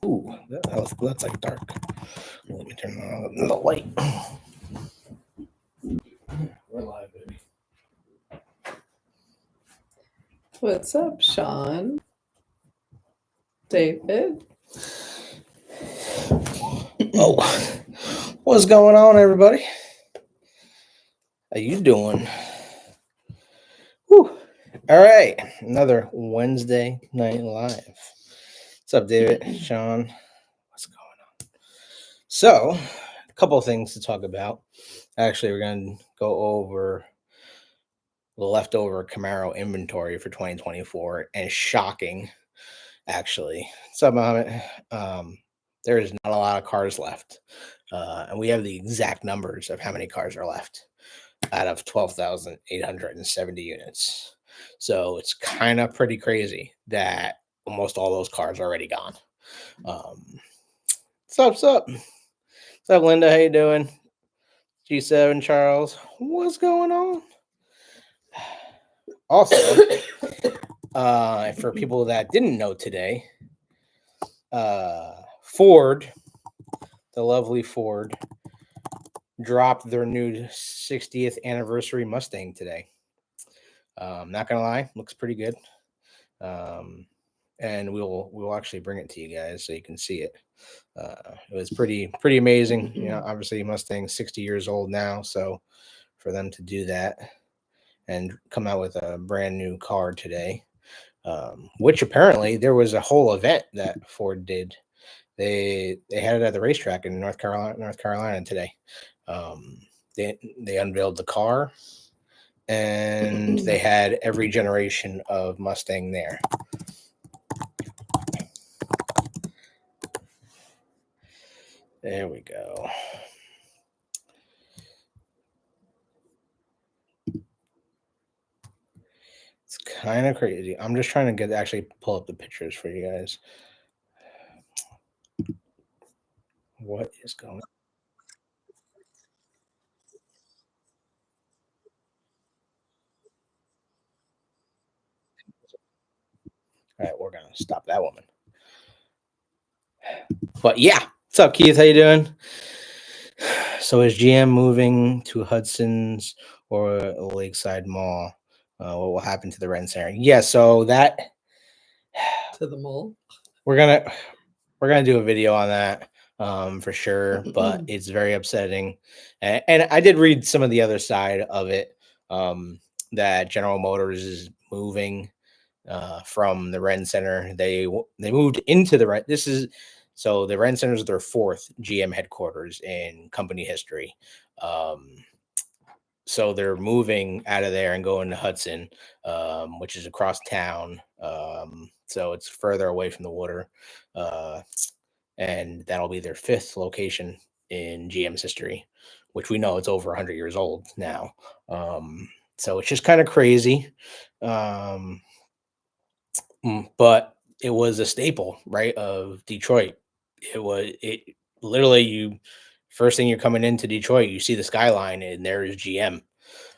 Ooh, that's like dark. Let me turn on the light. We're live, baby. What's up, Sean? David? Oh, what's going on, everybody? How you doing? Whew. All right, another Wednesday night live. What's up, David? Sean? What's going on? So, a couple of things to talk about. Actually, we're going to go over the leftover Camaro inventory for 2024, and shocking, actually. What's up, Mohammed? There is not a lot of cars left, and we have the exact numbers of how many cars are left out of 12,870 units. So it's kind of pretty crazy that almost all those cars are already gone. What's up? What's up, Linda? How you doing? G7 Charles, what's going on? Also, for people that didn't know today, Ford, the lovely Ford, dropped their new 60th anniversary Mustang today. Not gonna lie, looks pretty good. And we'll actually bring it to you guys so you can see it. It was pretty amazing. You know, obviously Mustang's 60 years old now, so for them to do that and come out with a brand new car today, which apparently there was a whole event that Ford did. They had it at the racetrack in North Carolina today. They unveiled the car, and they had every generation of Mustang there. There we go. It's kind of crazy. I'm just trying to actually pull up the pictures for you guys. What is going on? All right, we're gonna stop that woman. But yeah, what's up, Keith? How you doing? So is GM moving to Hudson's or Lakeside Mall? What will happen to the rent center? Yeah, so that To the mall? we're gonna do a video on that for sure, but it's very upsetting. And I did read some of the other side of it, that General Motors is moving from the Ren Center. They moved into the Ren. So the Ren Center is their fourth GM headquarters in company history. So they're moving out of there and going to Hudson, which is across town. So it's further away from the water. And that'll be their fifth location in GM's history, which we know it's over 100 years old now. So it's just kind of crazy. But it was a staple, right, of Detroit. It literally, first thing you're coming into Detroit, you see the skyline and there is GM.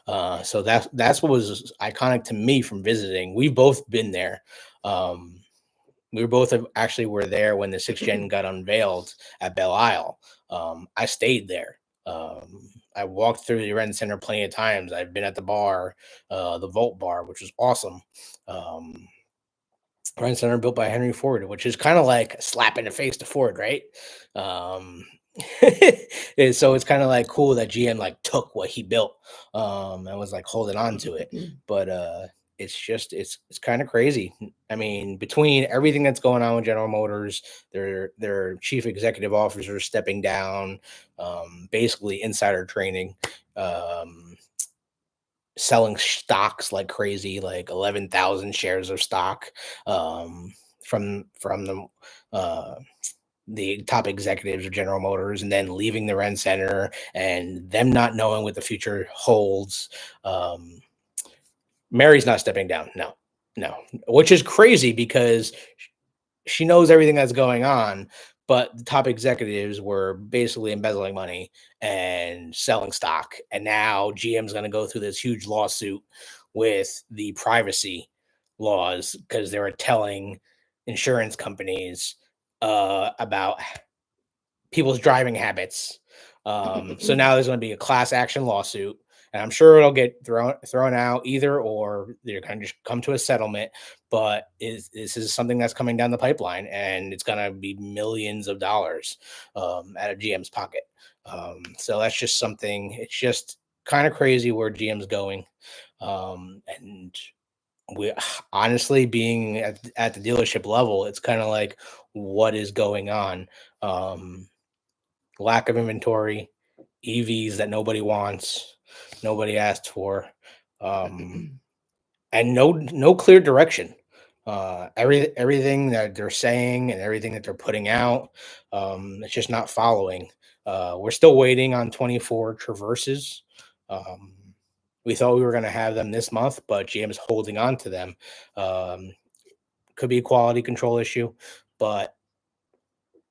So that's what was iconic to me from visiting. We've both been there. We were there when the 6th gen got unveiled at Belle Isle. I stayed there. I walked through the Ren Center plenty of times. I've been at the bar, the Volt Bar, which was awesome. Ren Center built by Henry Ford, which is kind of like a slap in the face to Ford, right? So it's kind of like cool that GM like took what he built and was like holding on to it. But it's kind of crazy. I mean, between everything that's going on with General Motors, their chief executive officer stepping down, basically insider trading, selling stocks like crazy, like 11,000 shares of stock from the top executives of General Motors, and then leaving the Ren Center and them not knowing what the future holds. Mary's not stepping down. No, which is crazy because she knows everything that's going on, but the top executives were basically embezzling money and selling stock. And now GM's going to go through this huge lawsuit with the privacy laws because they were telling insurance companies about people's driving habits. So now there's going to be a class action lawsuit, and I'm sure it'll get thrown out either, or they're going to just come to a settlement. But this is something that's coming down the pipeline, and it's going to be millions of dollars out of GM's pocket. So that's just something. It's just kind of crazy where GM's going, and we honestly being at the dealership level, it's kind of like what is going on. Um, Lack of inventory, EVs that nobody wants, nobody asked for, and no clear direction. Everything that they're saying and everything that they're putting out, it's just not following. We're still waiting on 24 Traverses. Um, we thought we were going to have them this month, but GM is holding on to them. Um, could be a quality control issue, but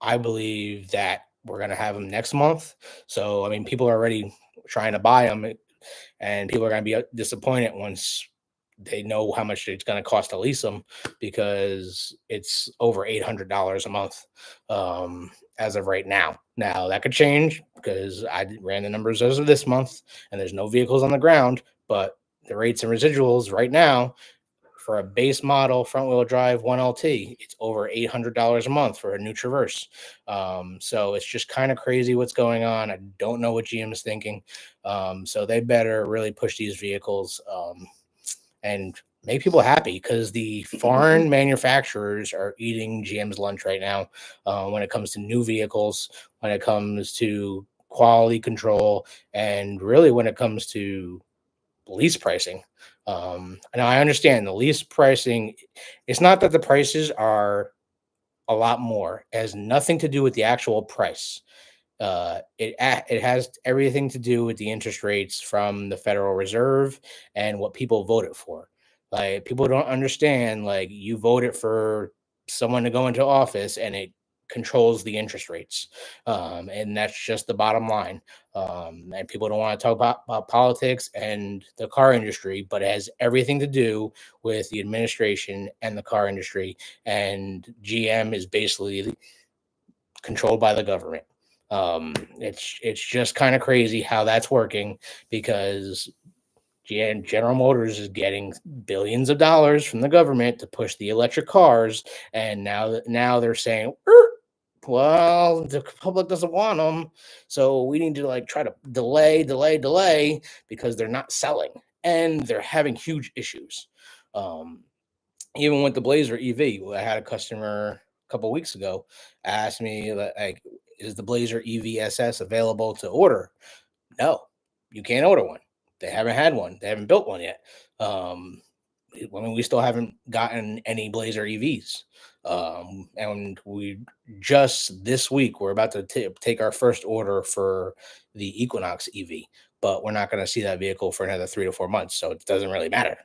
I believe that we're going to have them next month. So, I mean, people are already trying to buy them, and people are going to be disappointed once they know how much it's going to cost to lease them, because it's over $800 a month as of right now. Now, that could change because I ran the numbers as of this month, and there's no vehicles on the ground, but the rates and residuals right now for a base model front wheel drive 1LT, it's over $800 a month for a new Traverse. So it's just kind of crazy what's going on. I don't know what GM is thinking. So they better really push these vehicles and make people happy, because the foreign manufacturers are eating GM's lunch right now when it comes to new vehicles, when it comes to quality control, and really when it comes to lease pricing. And I understand the lease pricing, it's not that the prices are a lot more. It has nothing to do with the actual price. It has everything to do with the interest rates from the Federal Reserve and what people voted for. Like, people don't understand. Like, you voted for someone to go into office, and it controls the interest rates, and that's just the bottom line. And people don't want to talk about politics and the car industry, but it has everything to do with the administration and the car industry. And GM is basically controlled by the government. It's just kind of crazy how that's working, because General Motors is getting billions of dollars from the government to push the electric cars, and now they're saying, well, the public doesn't want them, so we need to like try to delay because they're not selling, and they're having huge issues. Um, Even with the Blazer EV, I had a customer a couple weeks ago ask me, like, is the Blazer EV SS available to order? No, you can't order one. They haven't had one. They haven't built one yet. I mean, we still haven't gotten any Blazer EVs. And we just this week, we're about to take our first order for the Equinox EV, but we're not going to see that vehicle for another 3 to 4 months. So it doesn't really matter.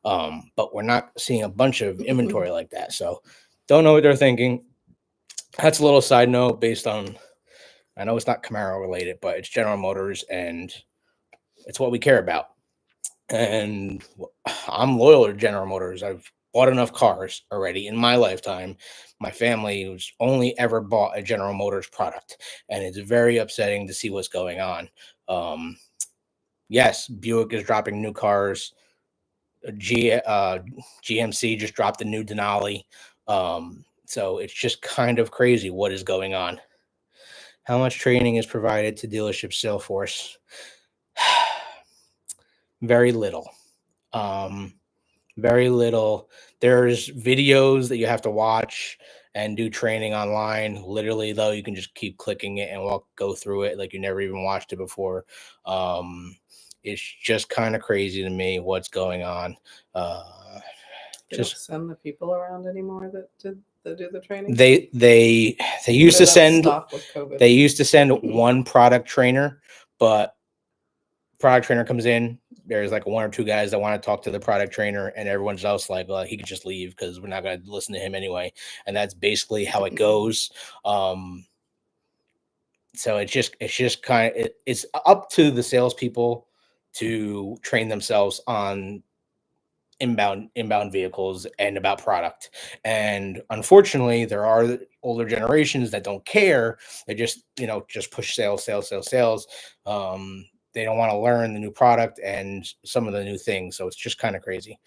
But we're not seeing a bunch of inventory like that. So don't know what they're thinking. That's a little side note based on, I know it's not Camaro related, but it's General Motors, and it's what we care about. And I'm loyal to General Motors. I've bought enough cars already in my lifetime. My family was only ever bought a General Motors product, and it's very upsetting to see what's going on. Yes, Buick is dropping new cars. GMC just dropped a new Denali. So it's just kind of crazy what is going on. How much training is provided to dealership sales force? Very little. Very little. There's videos that you have to watch and do training online. Literally, though, you can just keep clicking it and go through it like you never even watched it before. It's just kind of crazy to me what's going on. They don't send the people around anymore that do the training. They used to send They used to send one product trainer, but product trainer comes in, there's like one or two guys that want to talk to the product trainer, and everyone's else like, well, he could just leave because we're not going to listen to him anyway. And that's basically how it goes. So it's just kind of, it's up to the salespeople to train themselves on inbound vehicles and about product. And unfortunately, there are older generations that don't care. They just just push sales. They don't want to learn the new product and some of the new things. So it's just kind of crazy.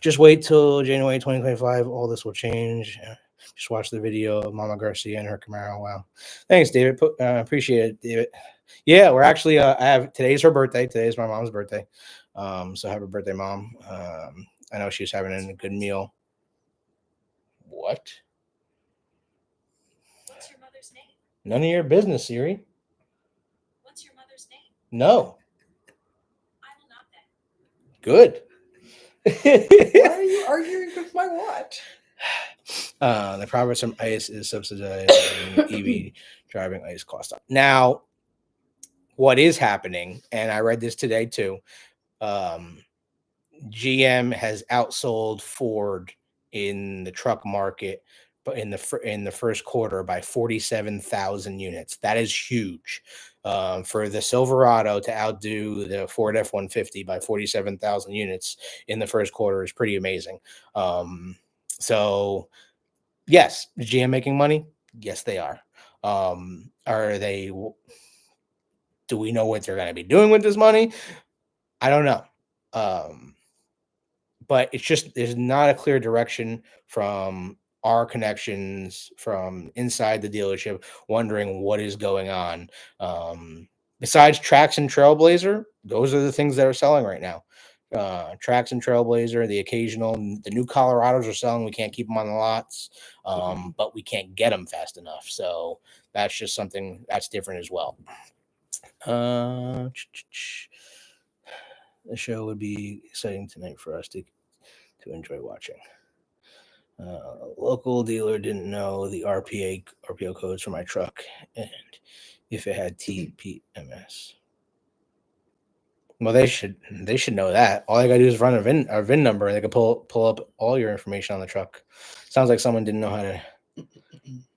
Just wait till January 2025. All this will change. Just watch the video of Mama Garcia and her Camaro. Wow. Thanks, David. Appreciate it, David. Yeah, we're actually, today's her birthday. Today's my mom's birthday. So happy birthday, Mom. I know she's having a good meal. What? What's your mother's name? None of your business, Siri. What's your mother's name? No. I will not then. Good. Why are you arguing with my watch? The profits from ICE is subsidizing EV driving ICE cost up. Now, what is happening, and I read this today too, GM has outsold Ford in the truck market, but in the first quarter by 47,000 units. That is huge. For the Silverado to outdo the Ford F-150 by 47,000 units in the first quarter is pretty amazing. So yes, is GM making money? Yes, they are. Are they? Do we know what they're going to be doing with this money? I don't know. But it's just there's not a clear direction from our connections from inside the dealership, wondering what is going on. Besides Trax and Trailblazer, those are the things that are selling right now. Trax and Trailblazer, the new Colorados are selling. We can't keep them on the lots, but we can't get them fast enough. So that's just something that's different as well. The show would be exciting tonight for us to enjoy watching. Local dealer didn't know the RPO codes for my truck and if it had TPMS. Well, they should know that. All I gotta do is run a VIN number, and they can pull up all your information on the truck. Sounds like someone didn't know how to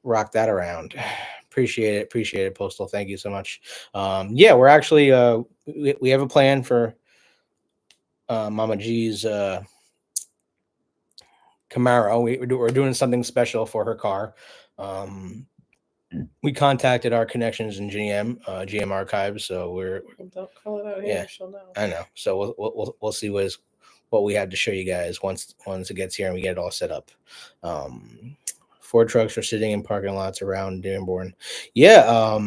rock that around. Appreciate it, Postal. Thank you so much. Yeah, we're actually we have a plan for Mama G's Camaro. We're doing something special for her car. We contacted our connections in GM archives, so don't call it out here. She'll know. I know. So we'll see what we have to show you guys once it gets here and we get it all set up. Ford trucks are sitting in parking lots around Dearborn. Yeah.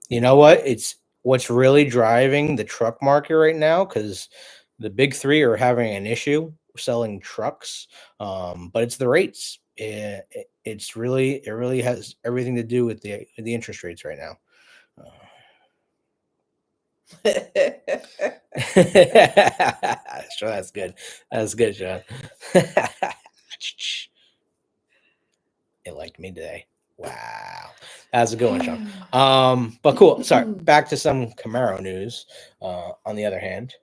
You know what? It's what's really driving the truck market right now, because the big three are having an issue selling trucks, but it's the rates. It really has everything to do with the interest rates right now. Sure, that's good. That's good, Sean. It liked me today. Wow, that's a good one, Sean. But cool. Sorry, back to some Camaro news. On the other hand,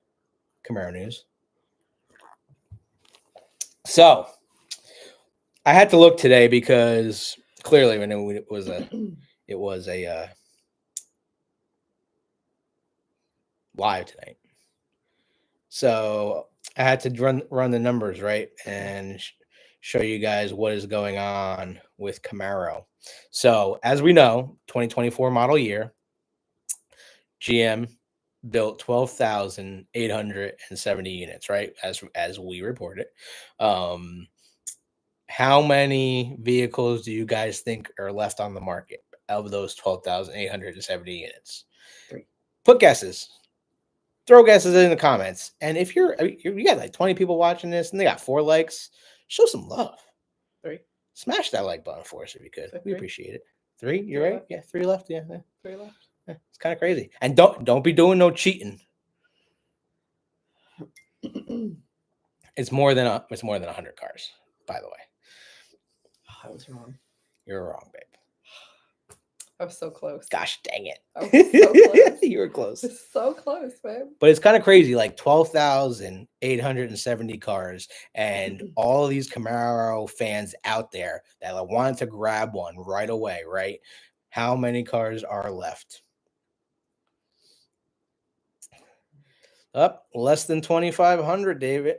Camaro news. So I had to look today because clearly we knew it was a live tonight. So I had to run the numbers, right, and show you guys what is going on with Camaro. So as we know, 2024 model year, GM built 12,870 units, right? As we reported. How many vehicles do you guys think are left on the market of those 12,870 units? 3. Put guesses. Throw guesses in the comments. And if you got like 20 people watching this and they got 4 likes, show some love. 3. Smash that like button for us if you could. We appreciate it. 3? You're 3 right. left. Yeah, 3 left. Yeah. 3 left. Yeah, it's kind of crazy. And don't be doing no cheating. It's more than 100 cars, by the way. I was wrong. You're wrong, babe. I was so close. Gosh dang it. I was so close. You were close. It's so close, babe. But it's kind of crazy, like 12,870 cars, and all of these Camaro fans out there that wanted to grab one right away, right? How many cars are left? Up less than 2,500, David.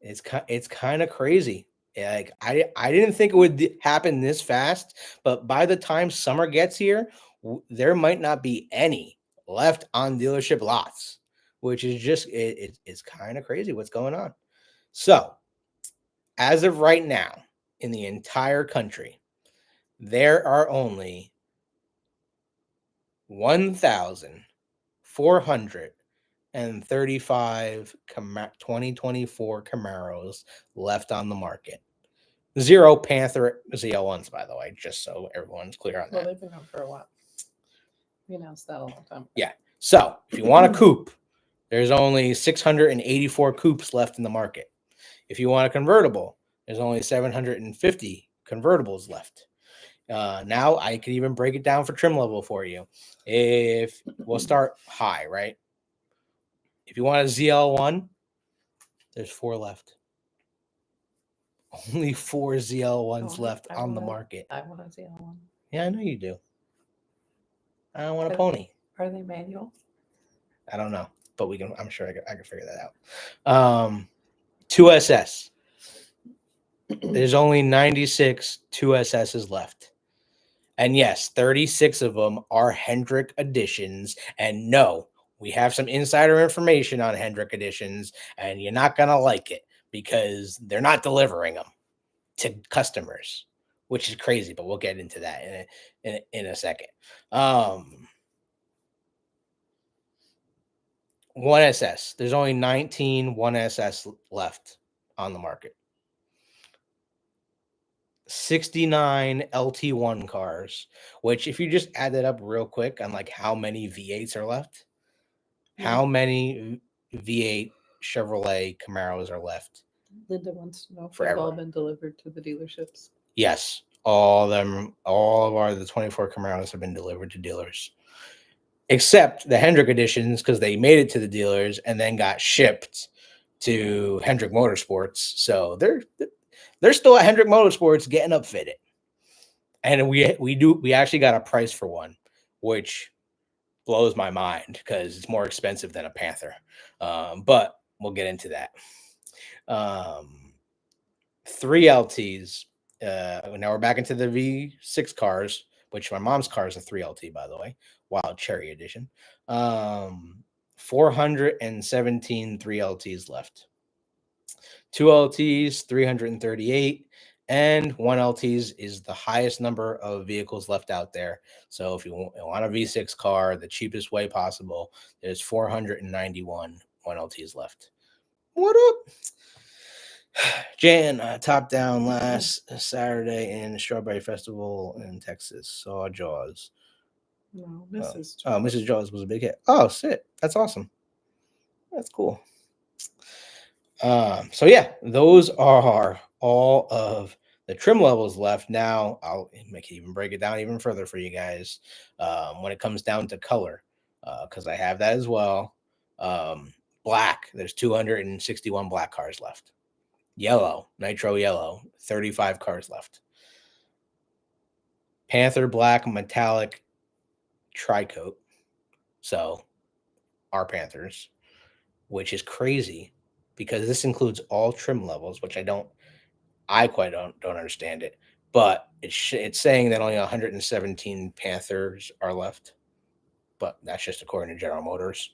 It's kind of crazy. Like I didn't think it would happen this fast, but by the time summer gets here, there might not be any left on dealership lots, which is just it's kind of crazy what's going on. So, as of right now, in the entire country, there are only 1,435 2024 Camaros left on the market. 0 Panther ZL1s, by the way, just so everyone's clear on Well, that. they've been out for a while. We announced that a long time ago. Yeah. So if you want a coupe, there's only 684 coupes left in the market. If you want a convertible, there's only 750 convertibles left. Now I can even break it down for trim level for you. If we'll start high, right? If you want a ZL1, there's 4 left. Only 4 ZL1s left on the market. I want a ZL1. Yeah, I know you do. I don't want a pony. Are they manual? I don't know, but we can. I'm sure I can figure that out. 2SS. There's only 96 2SSs left. And yes, 36 of them are Hendrick editions. And no, we have some insider information on Hendrick editions, and you're not going to like it because they're not delivering them to customers, which is crazy, but we'll get into that in a second. 1SS. There's only 19 1SS left on the market. 69 LT1 cars, which if you just add that up real quick on like how many V8s are left, how many V8 Chevrolet Camaros are left? Linda wants to know if Forever. they've all been delivered to the dealerships. Yes, all of the 24 Camaros have been delivered to dealers, except the Hendrick editions because they made it to the dealers and then got shipped to Hendrick Motorsports. So they're still at Hendrick Motorsports getting upfitted. And we actually got a price for one, which blows my mind because it's more expensive than a Panther. But we'll get into that. 3 LTs. Now we're back into the V6 cars, which my mom's car is a 3LT, by the way. Wild Cherry Edition. 417 3LTs left. 2 LTs, 338, and 1 LTs is the highest number of vehicles left out there. So if you want a V6 car, the cheapest way possible, there's 491 1 LTs left. What up? Jan, top down last Saturday in the Strawberry Festival in Texas. Saw Jaws. No, Mrs. Jaws. Oh, Mrs. Jaws was a big hit. Oh, shit. That's awesome. That's cool. So yeah, those are all of the trim levels left. Now I'll even break it down even further for you guys when it comes down to color, because I have that as well. Black, there's 261 black cars left. Yellow, nitro yellow, 35 cars left. Panther black metallic tri-coat, so our Panthers, which is crazy because this includes all trim levels, which I quite don't understand it. But it's saying that only 117 Panthers are left, but that's just according to General Motors.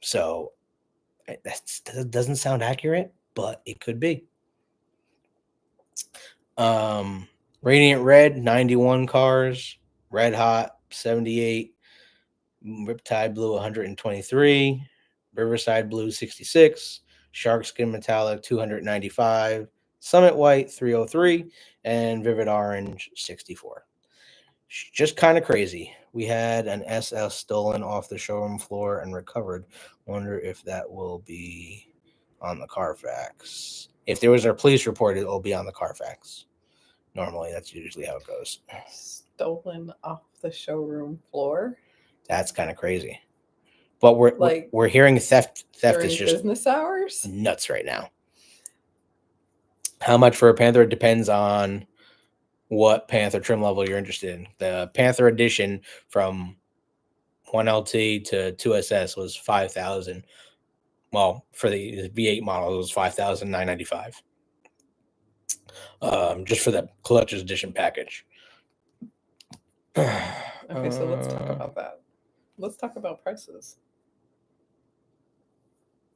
So that doesn't sound accurate, but it could be. Radiant Red, 91 cars. Red Hot, 78. Riptide Blue, 123. Riverside Blue, 66. Shark Skin Metallic, 295. Summit White, 303. And Vivid Orange, 64. Just kind of crazy. We had an SS stolen off the showroom floor and recovered. Wonder if that will be on the Carfax. If there was a police report, it'll be on the Carfax. Normally, that's usually how it goes. Stolen off the showroom floor? That's kind of crazy. But we're hearing theft is just business hours nuts right now. How much for a Panther? It depends on what Panther trim level you're interested in. The Panther edition from one LT to 2SS was 5,000. Well, for the V8 model, it was 5,995. Just for the collector's edition package. Okay, so let's talk about that. Let's talk about prices.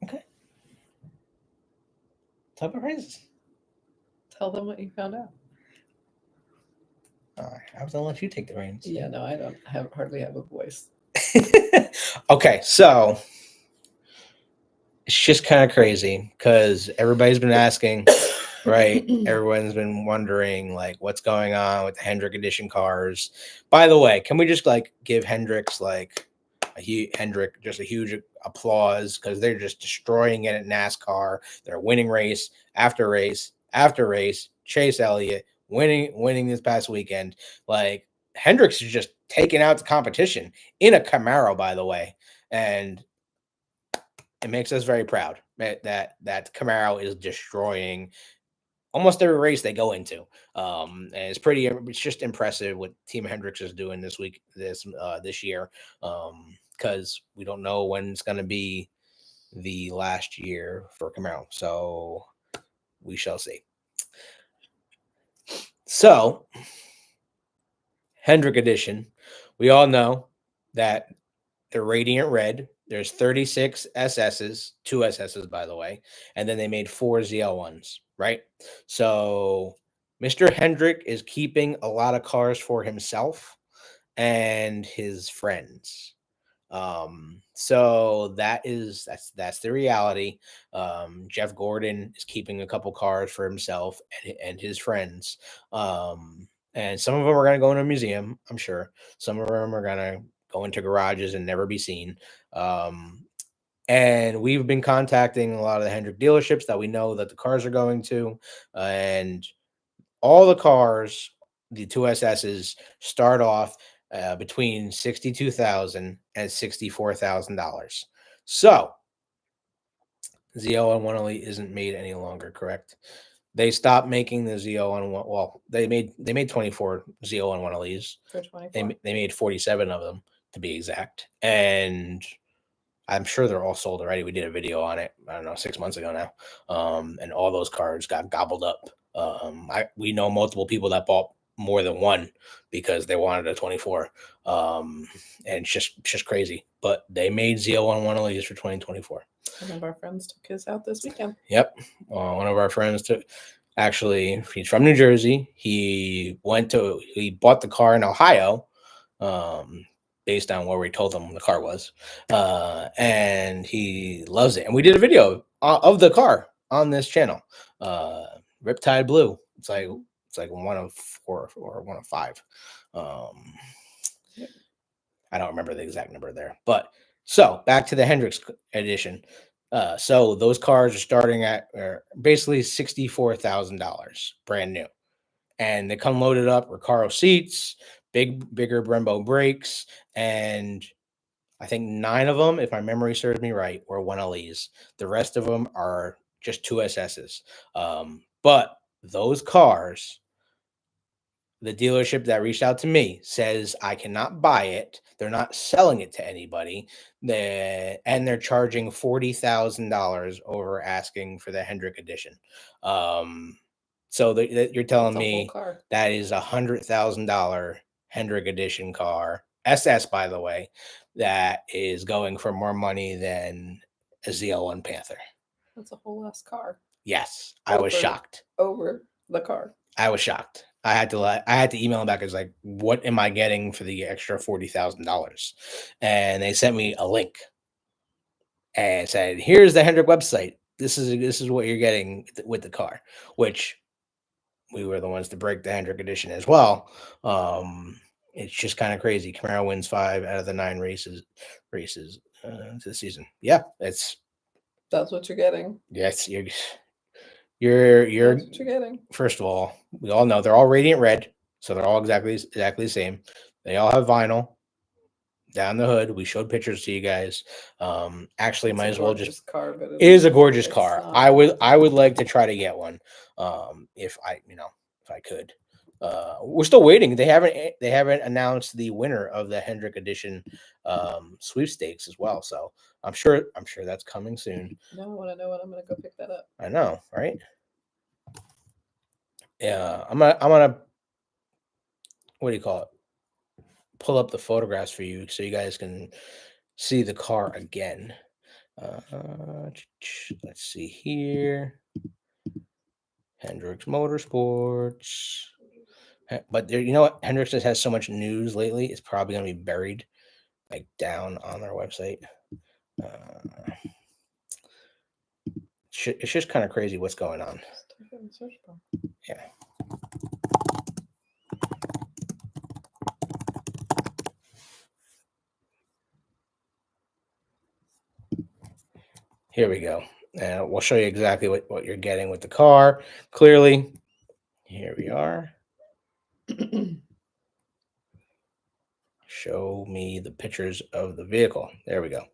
Okay. Talk about prices. Tell them what you found out. I was gonna let you take the reins. Yeah, no, I don't hardly have a voice. Okay, so it's just kind of crazy because everybody's been asking, right? Everyone's been wondering like what's going on with the Hendrick edition cars. By the way, can we just like give Hendrick's like Hendrick just a huge applause because they're just destroying it at NASCAR. They're winning race after race after race. Chase Elliott winning this past weekend. Like Hendricks is just taking out the competition in a Camaro, by the way, and it makes us very proud that Camaro is destroying almost every race they go into. And it's just impressive what Team Hendricks is doing this year. Because we don't know when it's going to be the last year for Camaro. So we shall see. So Hendrick edition, we all know that they're radiant red. There's 36 SSs, 2 SSs, by the way, and then they made 4 ZL1s, right? So Mr. Hendrick is keeping a lot of cars for himself and his friends. So that's the reality. Jeff Gordon is keeping a couple cars for himself and his friends. And some of them are going to go in a museum, I'm sure. Some of them are going to go into garages and never be seen. And we've been contacting a lot of the Hendrick dealerships that we know that the cars are going to, and all the cars, the 2 SSs, start off between $62,000 and $64,000. So ZL1 Elite isn't made any longer, correct? They stopped making the ZL1. Well, they made 24 ZL1 Elites. For 24. They made 47 of them to be exact, and I'm sure they're all sold already. We did a video on it, I don't know, 6 months ago now. And all those cars got gobbled up. We know multiple people that bought more than one because they wanted a 24. And it's just crazy. But they made ZL1 Elites for 2024. One of our friends took his out this weekend. Yep. One of our friends actually, he's from New Jersey. He bought the car in Ohio. Based on where we told him the car was, and he loves it. And we did a video of the car on this channel, Riptide Blue. It's like 1 of 4 or 1 of 5. I don't remember the exact number there, but so back to the Hendricks edition. So those cars are starting at basically $64,000, brand new, and they come loaded up Recaro seats, bigger Brembo brakes, and I think 9 of them, if my memory serves me right, were 1LEs. The rest of them are just 2 SSs. But those cars, the dealership that reached out to me says I cannot buy it. They're not selling it to anybody. And they're charging $40,000 over asking for the Hendrick edition. So you're telling me that is $100,000 Hendrick edition car, SS, by the way, that is going for more money than a ZL1 Panther. That's a whole ass car. Yes, I was shocked. Over the car. I was shocked. I had to email them back. I was like, "What am I getting for the extra $40,000?" And they sent me a link and said, "Here's the Hendrick website. This is what you're getting with the car," which we were the ones to break the Hendrick edition as well. It's just kind of crazy. Camaro wins 5 out of the 9 races this season. Yeah, that's what you're getting. Yes, you're That's what you're getting. First of all, we all know they're all radiant red, so they're all exactly the same. They all have vinyl down the hood. We showed pictures to you guys. Actually, might as well just car, but it is a gorgeous car. I would like to try to get one, if I could. we're still waiting. They haven't announced the winner of the Hendrick Edition sweepstakes as well. So I'm sure that's coming soon. Now I want to know when I'm going to go pick that up. I know, right? Yeah, I'm gonna what do you call it? Pull up the photographs for you so you guys can see the car again. Let's see here. Hendrix Motorsports. But there, you know what? Hendrix just has so much news lately. It's probably going to be buried like down on their website. It's just kind of crazy what's going on. Yeah. Here we go. And we'll show you exactly what you're getting with the car. Clearly, here we are. Show me the pictures of the vehicle. There we go.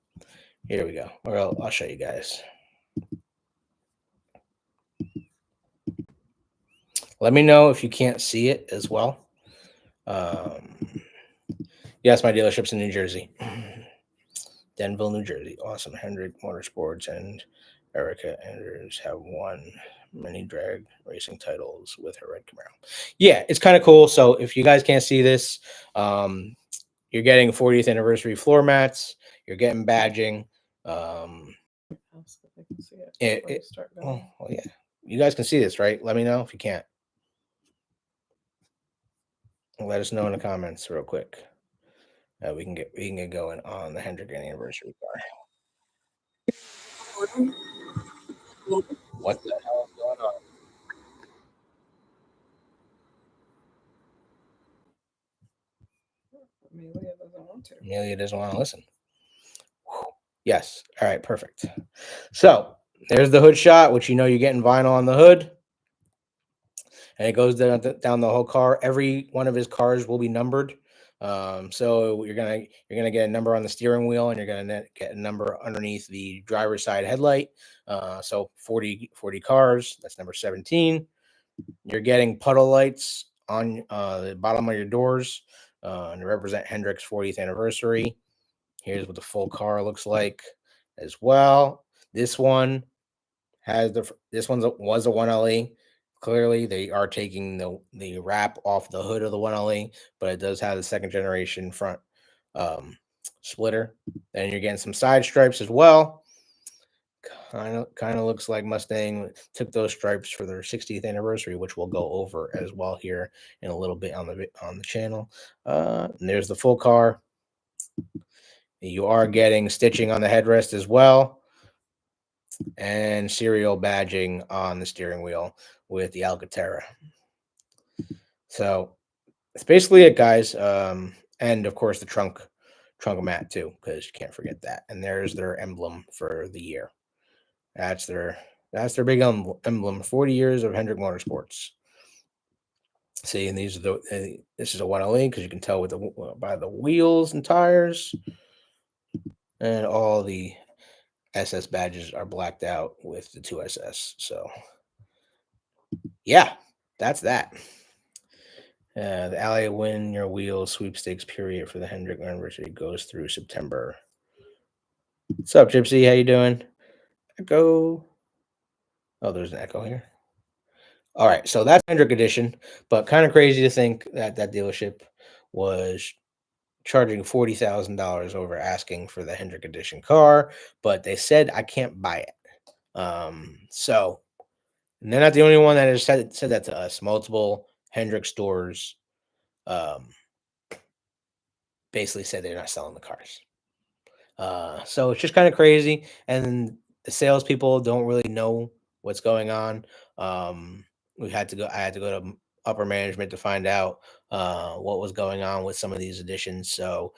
Here we go. Well, I'll show you guys. Let me know if you can't see it as well. Yes, my dealership's in New Jersey. Denville, New Jersey. Awesome. Hendrick Motorsports and Erica Anders have won many drag racing titles with her red Camaro. Yeah, it's kind of cool. So if you guys can't see this, you're getting 40th anniversary floor mats. You're getting badging. Oh, yeah. You guys can see this, right? Let me know if you can't. Let us know in the comments real quick. We can get going on the Hendrick anniversary car. What the hell is going on? Amelia doesn't want to. Amelia doesn't want to listen. Yes. All right. Perfect. So there's the hood shot, which you're getting vinyl on the hood, and it goes down the whole car. Every one of his cars will be numbered. So you're gonna get a number on the steering wheel, and you're gonna get a number underneath the driver's side headlight. So 40 cars. That's number 17. You're getting puddle lights on the bottom of your doors to represent Hendrick's 40th anniversary. Here's what the full car looks like as well. This one was a 1LE. Clearly, they are taking the wrap off the hood of the 1LE, but it does have the second generation front splitter. And you're getting some side stripes as well. Kind of looks like Mustang took those stripes for their 60th anniversary, which we'll go over as well here in a little bit on the channel. And there's the full car. You are getting stitching on the headrest as well, and serial badging on the steering wheel with the Alcantara. So it's basically it, guys. And of course the trunk mat too, because you can't forget that. And there's their emblem for the year. That's their big emblem. 40 years of Hendrick Motorsports. See, and this is a 1LE because you can tell by the wheels and tires, and all the SS badges are blacked out with the 2SS. So yeah, that's that. The Alley Win Your Wheels sweepstakes period for the Hendrick anniversary goes through September. What's up, Gypsy? How you doing? Echo. Oh, there's an echo here. All right, so that's Hendrick edition, but kind of crazy to think that dealership was charging $40,000 over asking for the Hendrick edition car, but they said I can't buy it. So and they're not the only one that has said that to us. Multiple Hendrick stores basically said they're not selling the cars. So it's just kind of crazy, and the salespeople don't really know what's going on. I had to go to upper management to find out what was going on with some of these editions. So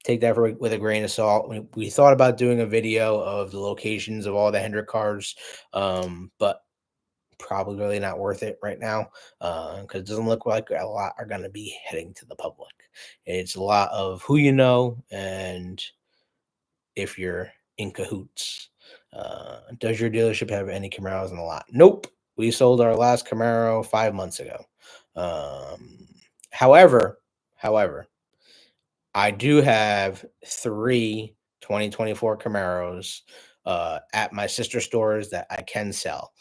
take that with a grain of salt. We thought about doing a video of the locations of all the Hendrick cars, but probably really not worth it right now because it doesn't look like a lot are going to be heading to the public. It's a lot of who you know and if you're in cahoots. Does your dealership have any Camaros in the lot? Nope. We sold our last Camaro 5 months ago. However, I do have 2024 Camaros at my sister stores that I can sell.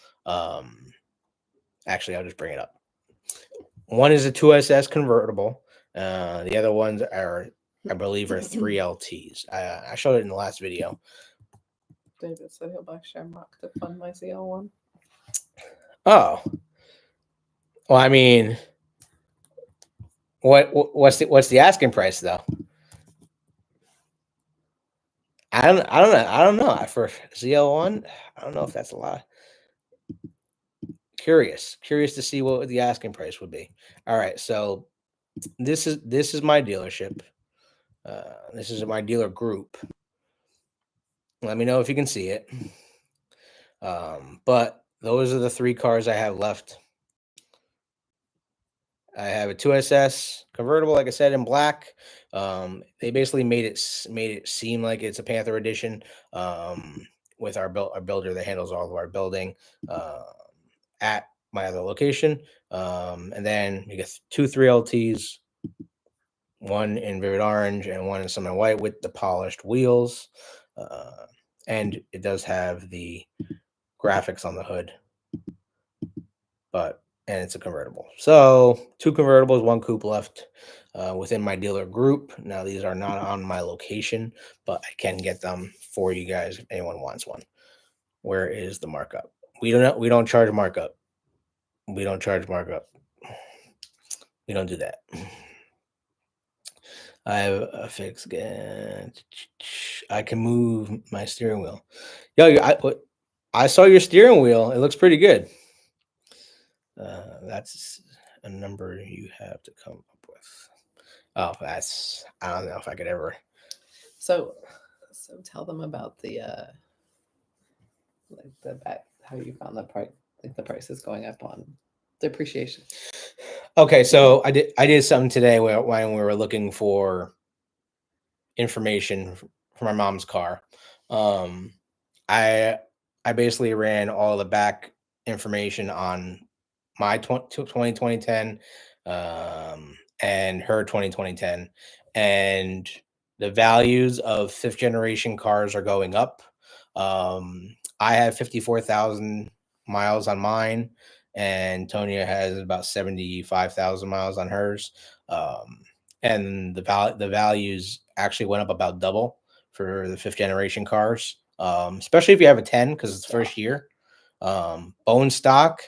Actually, I'll just bring it up. One is a 2SS convertible. The other ones are, I believe, are 3LTs. I showed it in the last video. David said he'll buy Shamrock to fund my ZL1. Oh, well, I mean, what's the asking price though? I don't know. For ZL1, I don't know if that's a lot. Curious to see what the asking price would be. All right, so this is my dealership. This is my dealer group. Let me know if you can see it. But those are the 3 cars I have left. I have a 2SS convertible, like I said, in black. They basically made it seem like it's a Panther edition. With our builder that handles all of our building at my other location. And then you get 2 3LTs, one in vivid orange and one in semi white with the polished wheels. And it does have the graphics on the hood, and it's a convertible. So 2 convertibles, 1 coupe left within my dealer group. Now these are not on my location, but I can get them for you guys if anyone wants one. Where is the markup? We don't charge markup. We don't charge markup. We don't do that. I have a fixed again. I can move my steering wheel. Yo, I saw your steering wheel. It looks pretty good. That's a number you have to come up with. Oh, I don't know if I could ever. So tell them about the like the back, how you found the price, like the prices going up on depreciation. Okay, so I did something today when we were looking for information for my mom's car. I basically ran all the back information on my 2010 and her 2010, and the values of 5th generation cars are going up. I have 54,000 miles on mine, and Tonya has about 75,000 miles on hers. And the values actually went up about double for the 5th generation cars, especially if you have a 10 because it's the first year. Bone stock,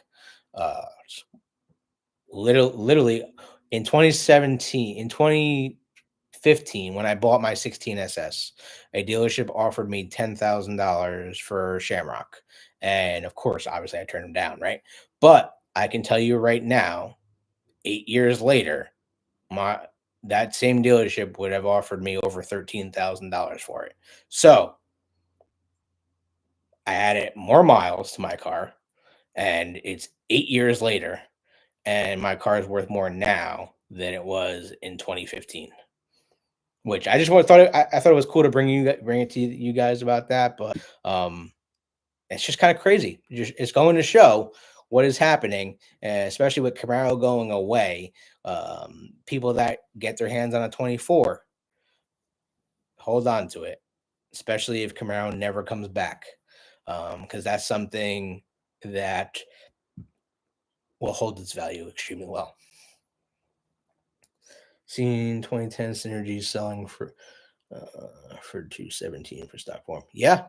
literally in 2015, when I bought my 16 SS, a dealership offered me $10,000 for Shamrock, and of course, obviously, I turned them down, right? But I can tell you right now, 8 years later, that same dealership would have offered me over $13,000 for it. So I added more miles to my car, and it's 8 years later, and my car is worth more now than it was in 2015. Which I just I thought it was cool to bring it to you guys about that, but it's just kind of crazy. It's going to show what is happening, especially with Camaro going away. People that get their hands on a 24, hold on to it, especially if Camaro never comes back, because that's something that will hold its value extremely well. Seen 2010 Synergy selling for 217 for stock form. Yeah.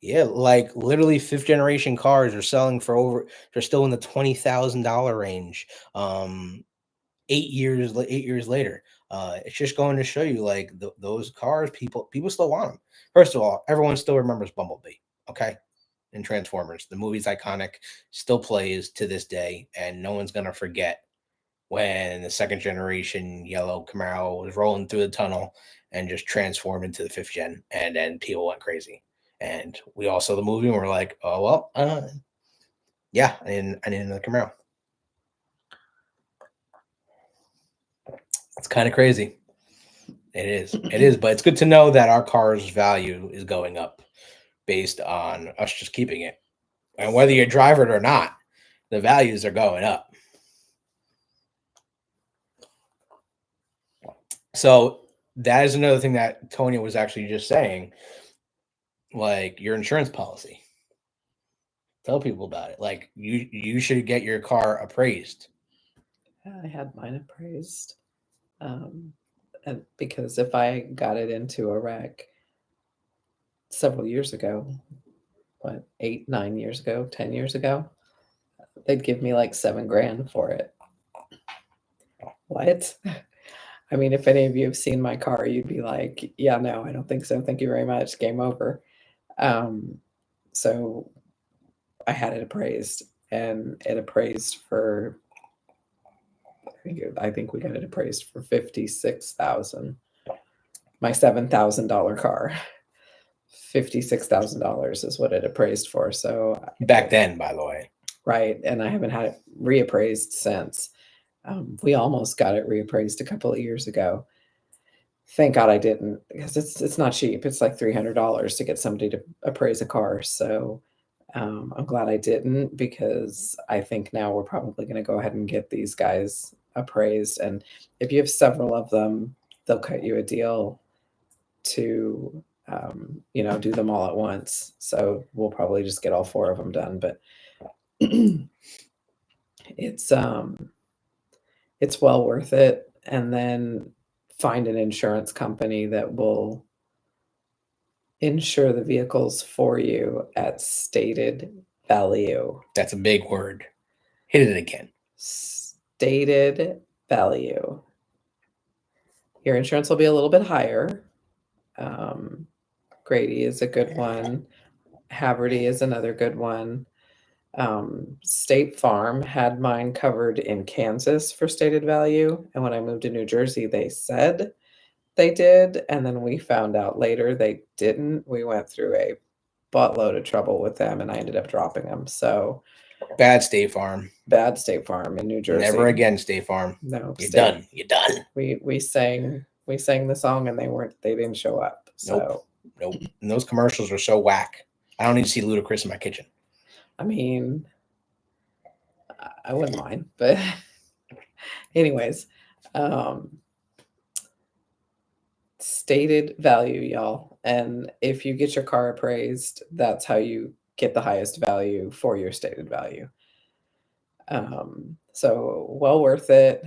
Like literally 5th generation cars are selling for they're still in the $20,000 range. 8 years later. It's just going to show you like those cars, people still want them. First of all, everyone still remembers Bumblebee. Okay. And Transformers, the movie's iconic, still plays to this day, and no one's gonna forget when the 2nd generation yellow Camaro was rolling through the tunnel and just transformed into the 5th gen, and then people went crazy. And we all saw the movie and we're like, oh well, yeah, I need another Camaro. It's kind of crazy. It is, but it's good to know that our car's value is going up based on us just keeping it, and whether you drive it or not, the values are going up. So that is another thing that Tony was actually just saying, like your insurance policy. Tell people about it. Like you should get your car appraised. I had mine appraised. And because if I got it into a wreck several years ago, what, 8, 9 years ago, 10 years ago, they'd give me like $7,000 for it. What? I mean, if any of you have seen my car, you'd be like, yeah, no, I don't think so. Thank you very much. Game over. So I had it appraised, and it appraised for, I think we got it appraised for $56,000. My $7,000 car. $56,000 is what it appraised for. So Back then, by the way. right, and I haven't had it reappraised since. We almost got it reappraised a couple of years ago. Thank God I didn't, because it's not cheap. It's like $300 to get somebody to appraise a car. So I'm glad I didn't, because I think now we're probably going to go ahead and get these guys appraised. And if you have several of them, they'll cut you a deal to do them all at once. So we'll probably just get all 4 of them done. But it's well worth it. And then find an insurance company that will insure the vehicles for you at stated value. That's a big word. Hit it again. Stated value. Your insurance will be a little bit higher. Grady is a good one. Haverty is another good one. State Farm had mine covered in Kansas for stated value. And when I moved to New Jersey, they said they did. And then we found out later they didn't. We went through a buttload of trouble with them, and I ended up dropping them. So bad State Farm. Bad State Farm in New Jersey. Never again, State Farm. No, you're done. You're done. We sang the song, and they didn't show up. So nope. And those commercials are so whack. I don't need to see Ludacris in my kitchen. I mean, I wouldn't mind, but anyways, stated value, y'all. And if you get your car appraised, that's how you get the highest value for your stated value. So well worth it.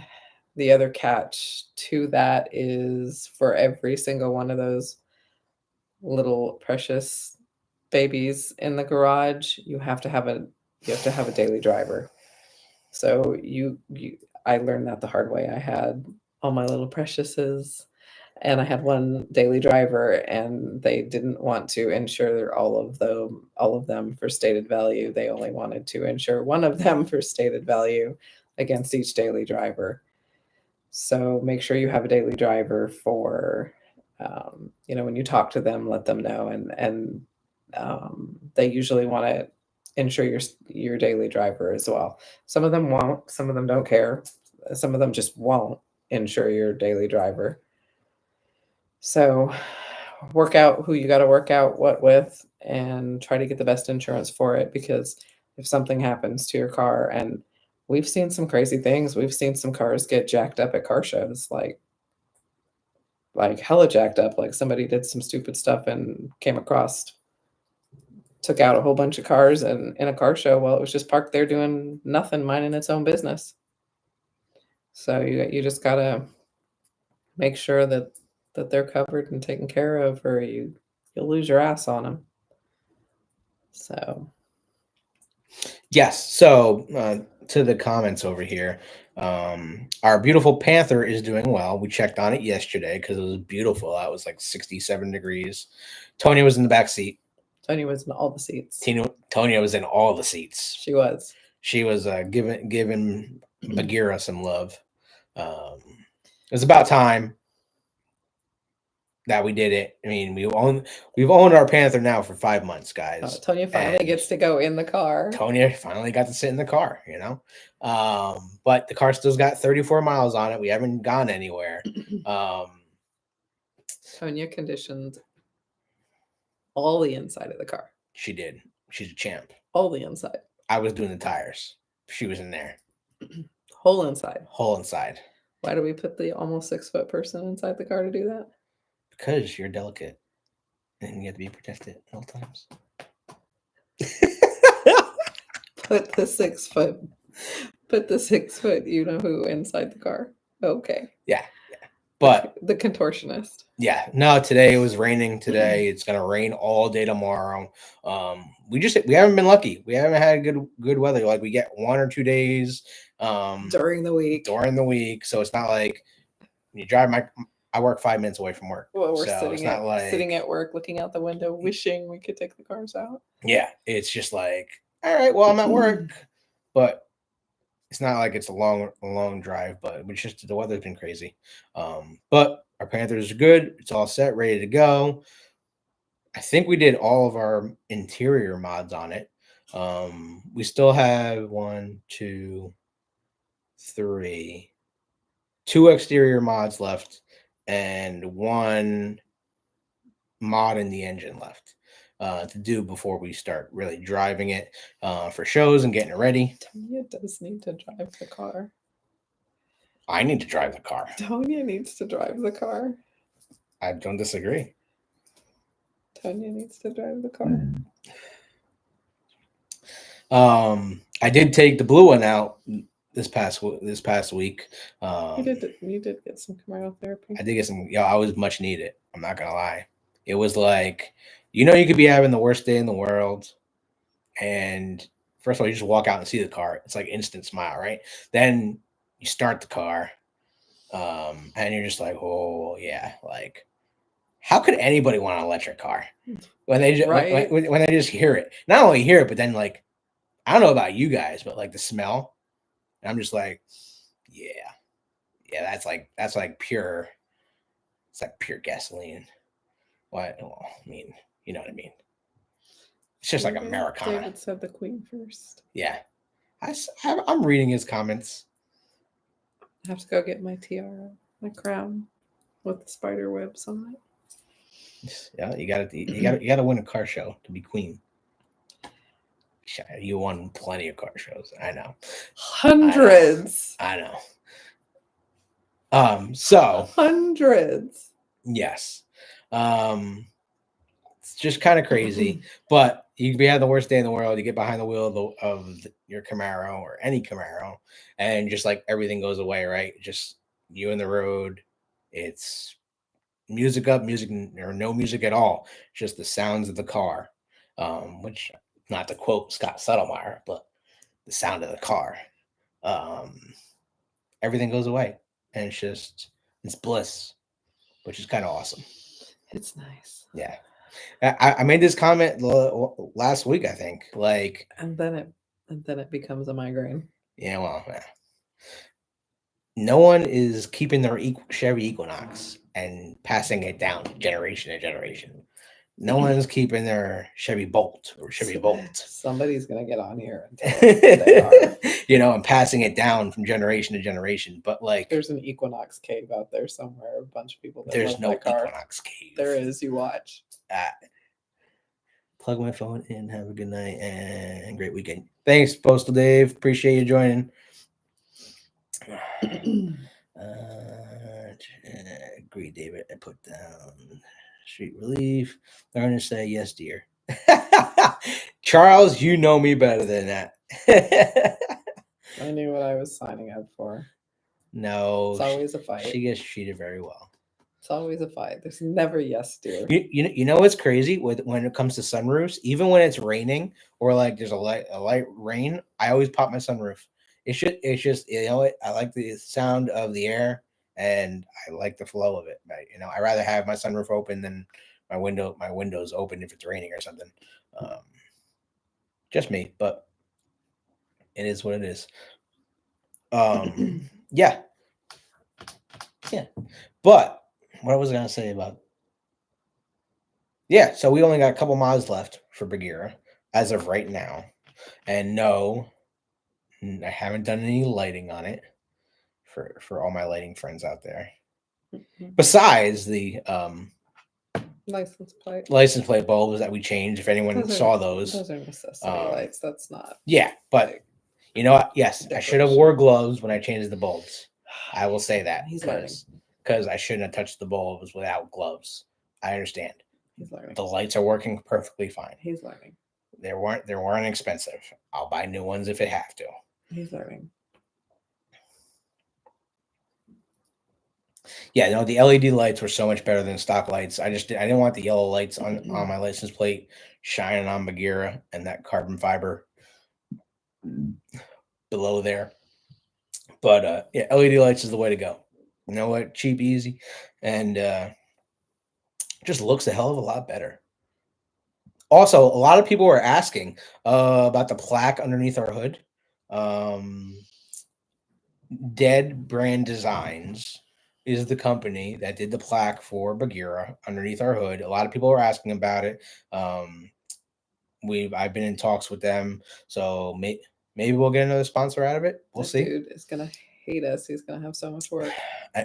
The other catch to that is for every single one of those little precious babies in the garage, you have to have a daily driver. So I learned that the hard way. I had all my little preciouses, and I had one daily driver, and they didn't want to insure all of them for stated value. They only wanted to insure one of them for stated value against each daily driver. So make sure you have a daily driver for, when you talk to them, let them know, and they usually want to insure your daily driver as well. Some of them won't. Some of them don't care. Some of them just won't insure your daily driver. So work out who you got to work out what with, and try to get the best insurance for it, because if something happens to your car, and we've seen some crazy things. We've seen some cars get jacked up at car shows, like hella jacked up, like somebody did some stupid stuff and took out a whole bunch of cars in a car show while it was just parked there doing nothing, minding its own business. So you just gotta make sure that they're covered and taken care of, or you'll lose your ass on them. So yes. So to the comments over here, our beautiful Panther is doing well. We checked on it yesterday because it was beautiful. It was like 67 degrees. Tony was in the back seat. Tony was in all the seats. Tony was in all the seats. She was giving Bagheera some love. It was about time that we did it. I mean, we've owned our Panther now for 5 months, guys. Tonya finally gets to go in the car. Tonya finally got to sit in the car, but the car still's got 34 miles on it. We haven't gone anywhere. Tonya conditioned all the inside of the car. She did. She's a champ. All the inside. I was doing the tires. She was in there. Whole inside. Whole inside. Why do we put the almost 6 foot person inside the car to do that? Because you're delicate and you have to be protected at all times. Put the 6 foot. Put the 6 foot. You know who inside the car? Okay. Yeah. But the contortionist. yeah, no, today it was raining today. It's gonna rain all day tomorrow. We haven't been lucky. We haven't had good weather. Like we get 1 or 2 days During the week. So it's not like you drive I work 5 minutes away from work. Well, we're so it's not like sitting at work, looking out the window, wishing we could take the cars out. Yeah, it's just like, all right, well, I'm at work, but it's not like it's a long drive. But it's just the weather's been crazy. But our Panthers are good. It's all set, ready to go. I think we did all of our interior mods on it. We still have 1, 2, 3, 2 exterior mods left, and 1 mod in the engine left to do before we start really driving it for shows and getting it ready. Tonya does need to drive the car. I need to drive the car. Tonya needs to drive the car. I don't disagree. Tonya needs to drive the car. I did take the blue one out this past week. You did get some Camaro therapy. I did get some. I was much needed. I'm not gonna lie. It was like, you could be having the worst day in the world, and first of all, you just walk out and see the car. It's like instant smile, right? Then you start the car, and you're just like, oh yeah, like, how could anybody want an electric car when they just when they just hear it? Not only hear it, but then like, I don't know about you guys, but like the smell, and I'm just like, yeah, that's like pure. It's like pure gasoline. What? Well, I mean, you know what I mean. It's just like Americana. David said the Queen first. Yeah, I'm reading his comments. I have to go get my tiara, my crown with the spider webs on it. Yeah, you gotta win a car show to be queen. You won plenty of car shows. I know. Hundreds. I know. So hundreds. Yes. It's just kind of crazy, but you can have the worst day in the world. You get behind the wheel of your Camaro or any Camaro, and just like everything goes away, right? Just you in the road. It's music up, music or no music at all. Just the sounds of the car, which, not to quote Scott Settlemeyer, but the sound of the car. Everything goes away, and it's bliss, which is kind of awesome. It's nice. Yeah. I made this comment last week, I think. Like, and then it becomes a migraine. Yeah, well, no one is keeping their Chevy Equinox and passing it down generation to generation. No one's keeping their Chevy Bolt or Chevy Bolt. Somebody's gonna get on here and tell us they are. And passing it down from generation to generation. But like, there's an Equinox cave out there somewhere. A bunch of people. There's no Equinox cave. There is. You watch. Plug my phone in. Have a good night and great weekend. Thanks, Postal Dave. Appreciate you joining. Agree, David. I put down street relief. They're going to say yes, dear. Charles, you know me better than that. I knew what I was signing up for. No, it's always a fight. She gets treated very well. It's always a fight. There's never yes, dear. You know what's crazy when it comes to sunroofs? Even when it's raining or like there's a light rain, I always pop my sunroof. It's just I like the sound of the air and I like the flow of it. I rather have my sunroof open than my windows open if it's raining or something. Just me, but it is what it is. Yeah. But what was I going to say about? Yeah, so we only got a couple mods left for Bagheera as of right now. And no, I haven't done any lighting on it for all my lighting friends out there. Mm-hmm. Besides the license plate bulbs that we changed, if anyone saw those. Those are necessity lights. That's not. Yeah, but you know what? Yes, I should have wore gloves when I changed the bulbs. I will say that He's learning. because I shouldn't have touched the bulbs without gloves. I understand. He's learning. The lights are working perfectly fine. He's learning. They weren't expensive. I'll buy new ones if it have to. He's learning. Yeah, no, the LED lights were so much better than stock lights. I didn't want the yellow lights on my license plate shining on Bagheera and that carbon fiber below there. But yeah, LED lights is the way to go. You know what? Cheap, easy, and just looks a hell of a lot better. Also, a lot of people were asking about the plaque underneath our hood. Dead Brand Designs is the company that did the plaque for Bagheera underneath our hood. A lot of people were asking about it. I've been in talks with them, so maybe we'll get another sponsor out of it. We'll see. Dude is gonna hate us. He's gonna have so much work.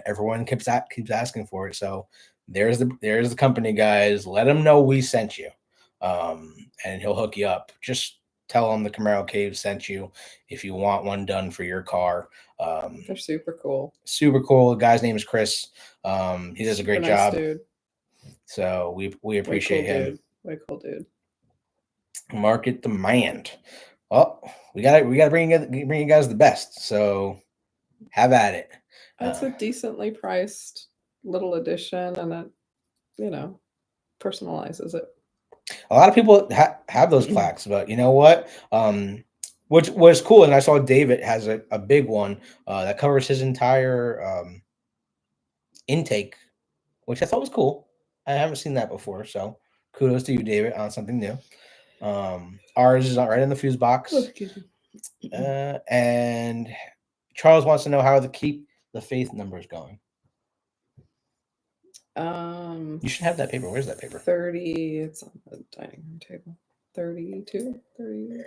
Everyone keeps asking for it, so there's the company, guys. Let him know we sent you, and he'll hook you up. Just tell him the Camaro Cave sent you if you want one done for your car. They're super cool. Super cool. The guy's name is Chris. He does a great Super nice job. dude. So we appreciate him. Dude. Way cool dude. Market demand. Well, we gotta bring you guys the best. So have at it. It's a decently priced little edition, and it, personalizes it. A lot of people have those plaques, but you know what? Which was cool, and I saw David has a big one that covers his entire intake, which I thought was cool. I haven't seen that before, so kudos to you, David, on something new. Ours is right in the fuse box, and Charles wants to know how to keep the faith numbers going. You should have that paper. Where's that paper? 30. It's on the dining room table. 32. 30.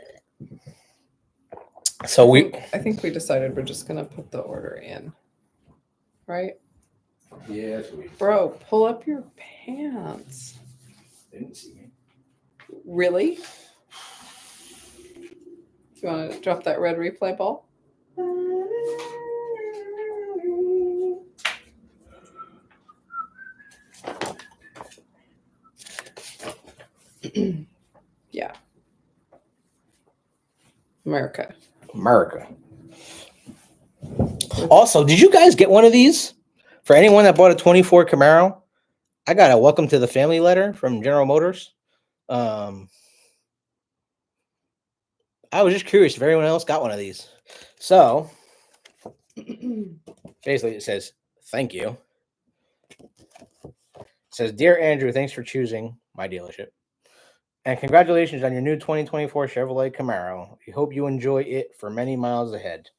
So I think we decided we're just gonna put the order in, right? Yeah, Bro, pull up your pants. They didn't see me. Really? You want to drop that red replay ball? Yeah. America. Also, did you guys get one of these? For anyone that bought a 24 Camaro, I got a welcome to the family letter from General Motors. I was just curious if anyone else got one of these. So basically it says, thank you. It says, Dear Andrew, thanks for choosing my dealership. And congratulations on your new 2024 Chevrolet Camaro. We hope you enjoy it for many miles ahead.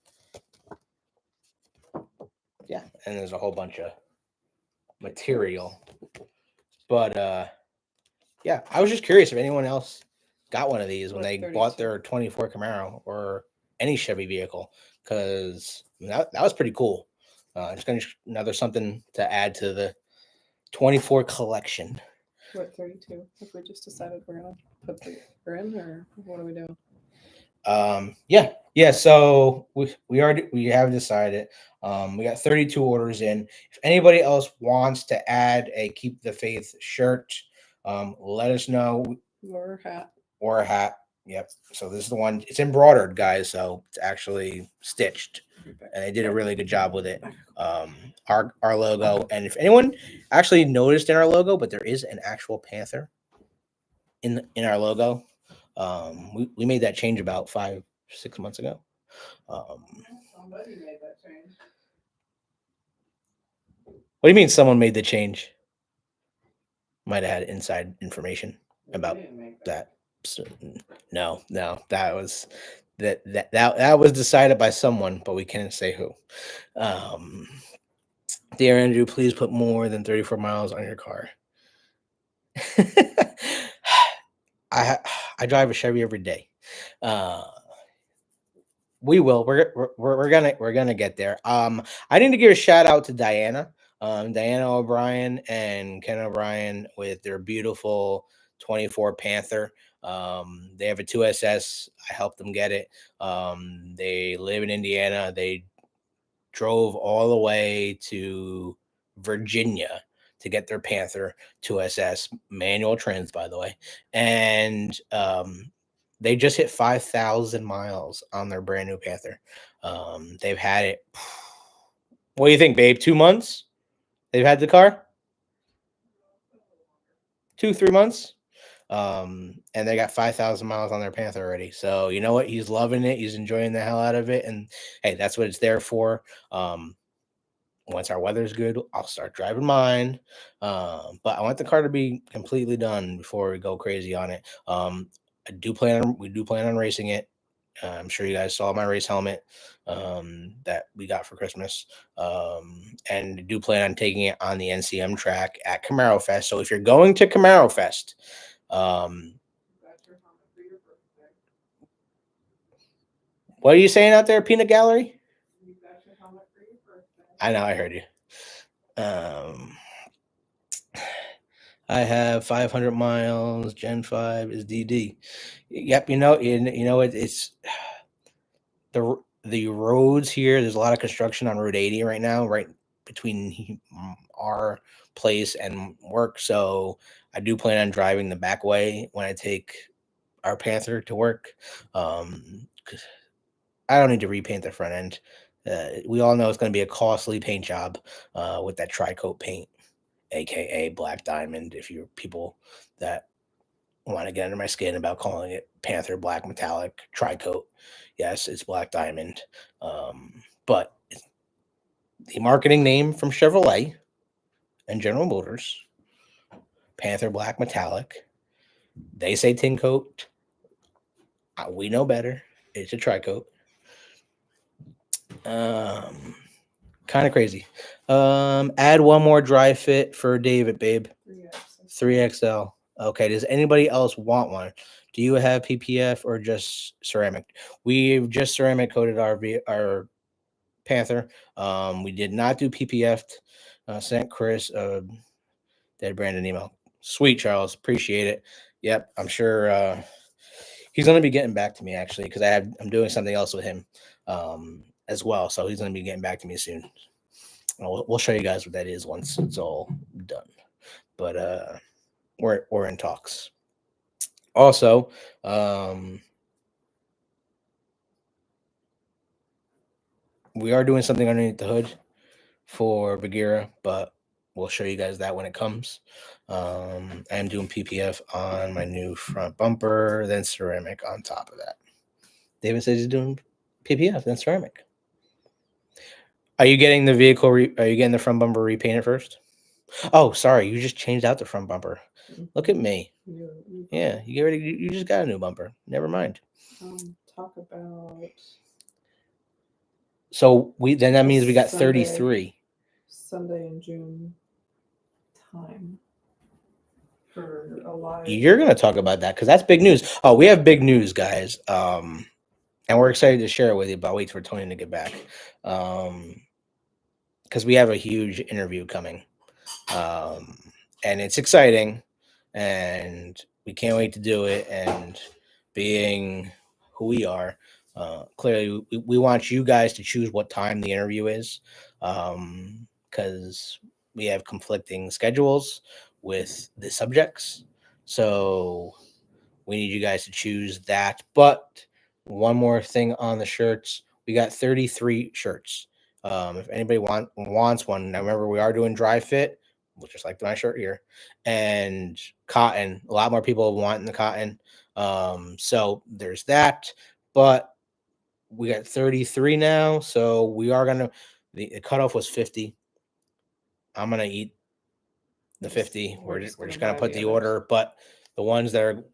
Yeah, and there's a whole bunch of material. But yeah, I was just curious if anyone else got one of these when they bought their 24 Camaro or any Chevy vehicle, because that was pretty cool. Just gonna another something to add to the 24 collection. What 32? If we just decided we're gonna put the order in, or what are we doing? Yeah. So we have decided. We got 32 orders in. If anybody else wants to add a Keep the Faith shirt, let us know. Or a hat. Yep. So this is the one. It's embroidered, guys. So it's actually stitched, and they did a really good job with it. Our logo, and if anyone actually noticed in our logo, but there is an actual panther in our logo. We made that change about 5-6 months ago. somebody made that change. What do you mean someone made the change? Might have had inside information about that. So, no, that was that was decided by someone, but we can't say who. Dear Andrew, please put more than 34 miles on your car. I drive a Chevy every day. We will. We're gonna get there. I need to give a shout out to Diana O'Brien and Ken O'Brien with their beautiful 24 Panther. They have a 2SS. I helped them get it. They live in Indiana. They drove all the way to Virginia to get their Panther 2SS, manual trans, by the way. And they just hit 5,000 miles on their brand new Panther. They've had it. What do you think, babe? 2 months? They've had the car? 2-3 months? And they got 5,000 miles on their Panther already. So you know what? He's loving it. He's enjoying the hell out of it. And hey, that's what it's there for. Once our weather's good, I'll start driving mine. But I want the car to be completely done before we go crazy on it. We do plan on racing it. I'm sure you guys saw my race helmet that we got for Christmas. And do plan on taking it on the NCM track at Camaro Fest. So if you're going to Camaro Fest, what are you saying out there, Peanut Gallery? I know, I heard you. I have 500 miles. Gen 5 is DD. Yep, it's the roads here. There's a lot of construction on Route 80 right now, right between our place and work. So I do plan on driving the back way when I take our Panther to work. 'Cause I don't need to repaint the front end. We all know it's going to be a costly paint job with that tri-coat paint, aka black diamond. If you're people that want to get under my skin about calling it Panther Black Metallic tri-coat, yes, it's black diamond. But the marketing name from Chevrolet and General Motors, Panther Black Metallic. They say tin coat. We know better. It's a tri-coat. Kind of crazy. Add one more dry fit for David, babe. 3XL. Okay. Does anybody else want one? Do you have PPF or just ceramic? We've just ceramic coated our Panther. We did not do PPF. Sent Chris Dead Brandon email. Sweet, Charles. Appreciate it. Yep. I'm sure he's going to be getting back to me actually because I'm doing something else with him as well. So he's going to be getting back to me soon. We'll show you guys what that is once it's all done. But we're in talks. Also, we are doing something underneath the hood for Bagheera, but we'll show you guys that when it comes. I am doing PPF on my new front bumper, then ceramic on top of that. David says he's doing PPF, then ceramic. Are you getting the vehicle? Are you getting the front bumper repainted first? Oh, sorry, you just changed out the front bumper. Look at me. Yeah, you get ready. You just got a new bumper. Never mind. Talk about. So that means we got 33. Sunday in June time for a live. You're gonna talk about that because that's big news. Oh, we have big news, guys. And we're excited to share it with you. But I'll wait for Tony to get back. Because we have a huge interview coming. And it's exciting. And we can't wait to do it. And being who we are, clearly we want you guys to choose what time the interview is. Because we have conflicting schedules with the subjects. So we need you guys to choose that. But one more thing on the shirts. We got 33 shirts. If anybody wants one, now remember we are doing dry fit, which is like my shirt here, and cotton. A lot more people want the cotton. So there's that. But we got 33 now. So we are gonna the cutoff was 50. I'm gonna eat the 50. We're just gonna put the order, but the ones that are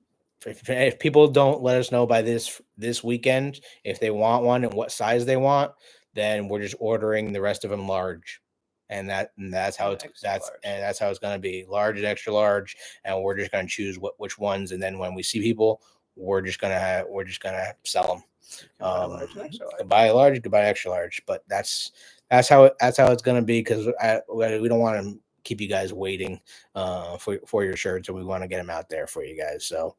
if people don't let us know by this weekend if they want one and what size they want, then we're just ordering the rest of them large, and that's how that's how it's gonna be, large and extra large, and we're just gonna choose which ones, and then when we see people, we're just gonna sell them. Buy large, buy extra large, but that's how it's gonna be because we don't want to keep you guys waiting for your shirts, and we want to get them out there for you guys. So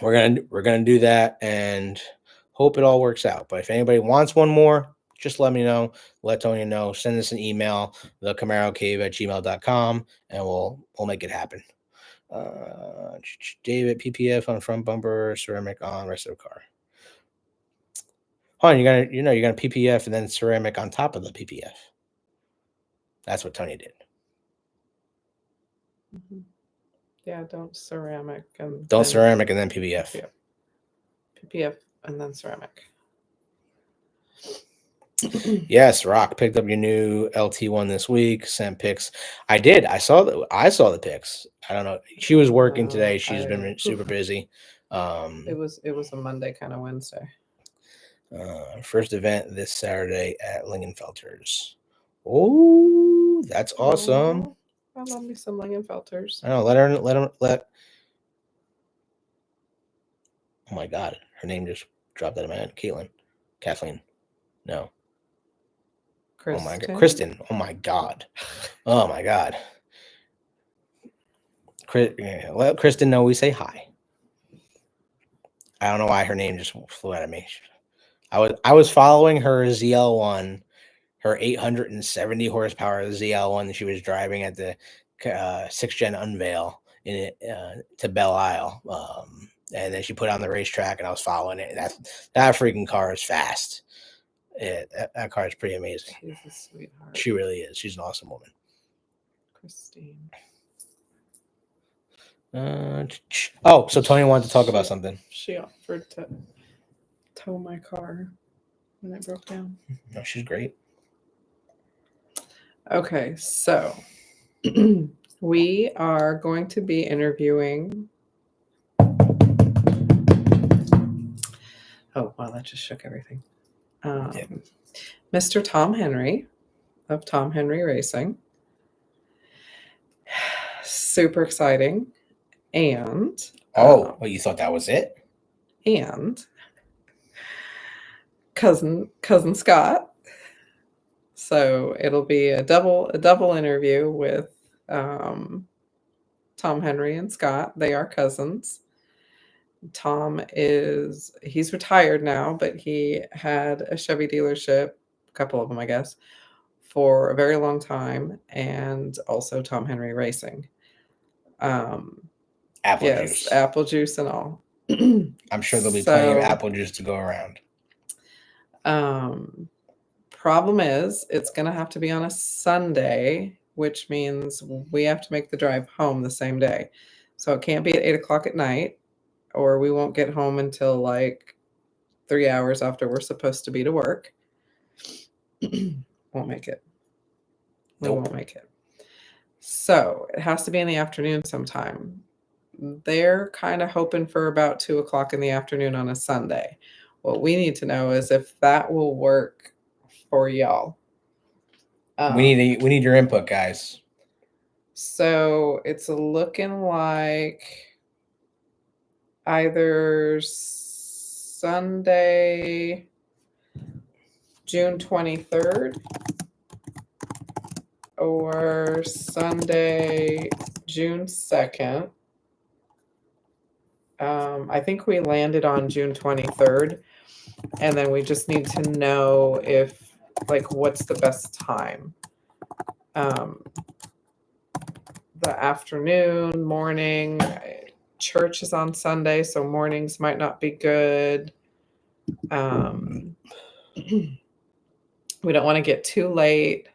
we're gonna do that and hope it all works out. But if anybody wants one more, just let me know. Let Tony know. Send us an email, thecamarocave@gmail.com, and we'll make it happen. David, PPF on front bumper, ceramic on rest of the car. Hold on, you're gonna PPF and then ceramic on top of the PPF. That's what Tony did. Mhm. Yeah, don't ceramic and Don't then ceramic and then PPF. PPF. PPF and then ceramic. Yes, Rock picked up your new LT1 this week. Sent pics. I did. I saw the pics. I don't know. She was working today. She's been super busy. It was a Monday kind of Wednesday. First event this Saturday at Lingenfelter's. Oh, that's awesome. Oh, I love me some Lingenfelters. I know. Let. Oh my God, her name just dropped out of my head. Kathleen. No. Kristen. Oh my God, Kristen. Oh my God. Oh my God. Let Kristen know we say hi. I don't know why her name just flew out of me. I was following her ZL1, her 870 horsepower ZL1 that she was driving at the 6th Gen unveil in to Belle Isle, and then she put it on the racetrack, and I was following it. That freaking car is fast. That car is pretty amazing. She's a sweetheart. She really is. She's an awesome woman. Christine. So Tony wanted to talk about something. She offered to tow my car when it broke down. No, she's great. Okay, so we are going to be interviewing. Oh, wow, that just shook everything. Mr. Tom Henry of Tom Henry Racing. Super exciting. And well, you thought that was it? And cousin Scott. So it'll be a double interview with Tom Henry and Scott. They are cousins. Tom he's retired now, but he had a Chevy dealership, a couple of them, I guess, for a very long time, and also Tom Henry Racing. Apple juice. Apple juice and all. I'm sure there'll be plenty of apple juice to go around. Problem is, it's going to have to be on a Sunday, which means we have to make the drive home the same day. So it can't be at 8:00 at night, or we won't get home until like 3 hours after we're supposed to be to work. Won't make it. We won't make it. So it has to be in the afternoon sometime. They're kind of hoping for about 2:00 in the afternoon on a Sunday. What we need to know is if that will work for y'all. We need your input, guys. So it's looking like either Sunday, June 23rd, or Sunday, June 2nd. I think we landed on June 23rd, and then we just need to know if, like, what's the best time. The afternoon, morning, church is on Sunday, so mornings might not be good. We don't want to get too late.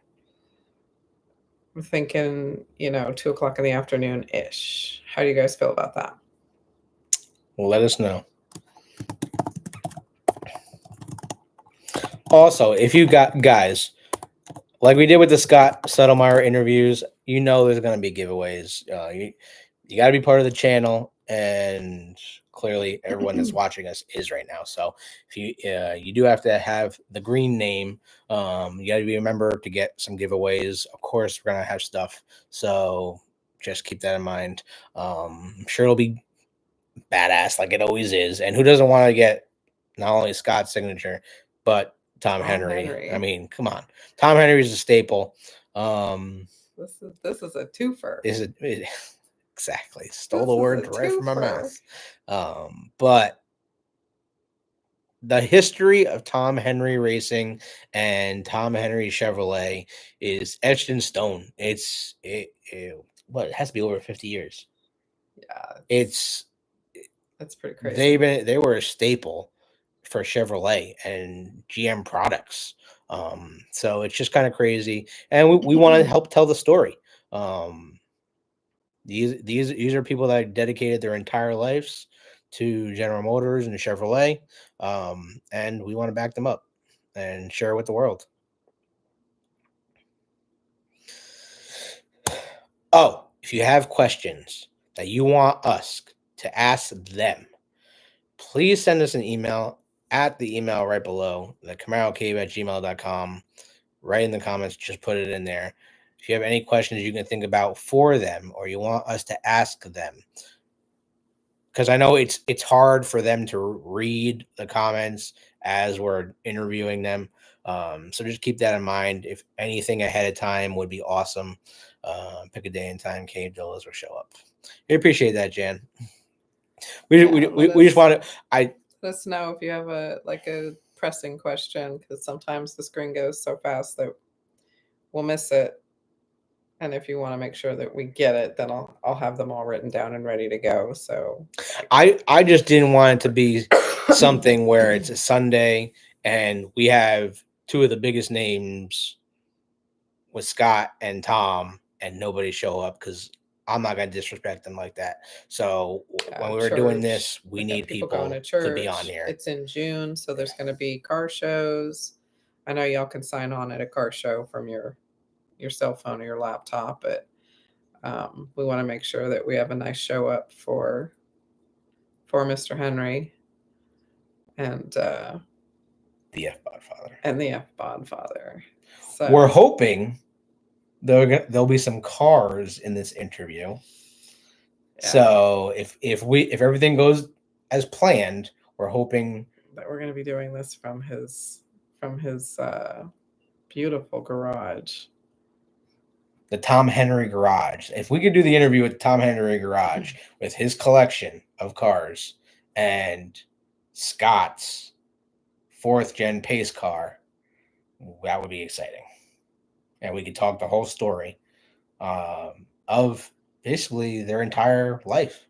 I'm thinking, 2:00 in the afternoon ish. How do you guys feel about that? Well, let us know. Also, if you got guys, like we did with the Scott Settlemeyer interviews, there's going to be giveaways. You got to be part of the channel, and clearly everyone that's watching us is right now. So if you do have to have the green name, you got to be a member to get some giveaways. Of course, we're going to have stuff, so just keep that in mind. I'm sure it'll be badass like it always is. And who doesn't want to get not only Scott's signature, but Tom Henry. I mean, come on. Tom Henry is a staple. This is a twofer. Exactly. Stole the word right from my mouth. But the history of Tom Henry Racing and Tom Henry Chevrolet is etched in stone. What, it has to be over 50 years. Yeah, It's that's pretty crazy. they were a staple for Chevrolet and GM products. So it's just kind of crazy, and we want to help tell the story. Um, these are people that dedicated their entire lives to General Motors and Chevrolet, and we want to back them up and share it with the world. Oh, if you have questions that you want us to ask them, please send us an email at the email right below, the camarocave@gmail.com. Right in the comments, just put it in there. If you have any questions you can think about for them or you want us to ask them, because I know it's hard for them to read the comments as we're interviewing them. So just keep that in mind. If anything ahead of time would be awesome. Pick a day and time, Cave Dollars will show up. We appreciate that, Jan. We just want to. Let us know if you have a pressing question, because sometimes the screen goes so fast that we'll miss it. And if you want to make sure that we get it, then I'll have them all written down and ready to go. So I just didn't want it to be something where it's a Sunday and we have two of the biggest names with Scott and Tom and nobody show up, because I'm not gonna disrespect them like that. So when we were doing this, we need people going to church. to be on here. It's in June, so there's going to be car shows. I know y'all can sign on at a car show from your cell phone or your laptop, but we want to make sure that we have a nice show up for Mr. Henry and The F-Bod Father. And the F-Bod Father. So we're hoping there'll be some cars in this interview. Yeah. So if everything goes as planned, we're hoping that we're going to be doing this from his beautiful garage. The Tom Henry Garage. If we could do the interview with Tom Henry Garage with his collection of cars and Scott's 4th gen pace car, that would be exciting. And we could talk the whole story of basically their entire life.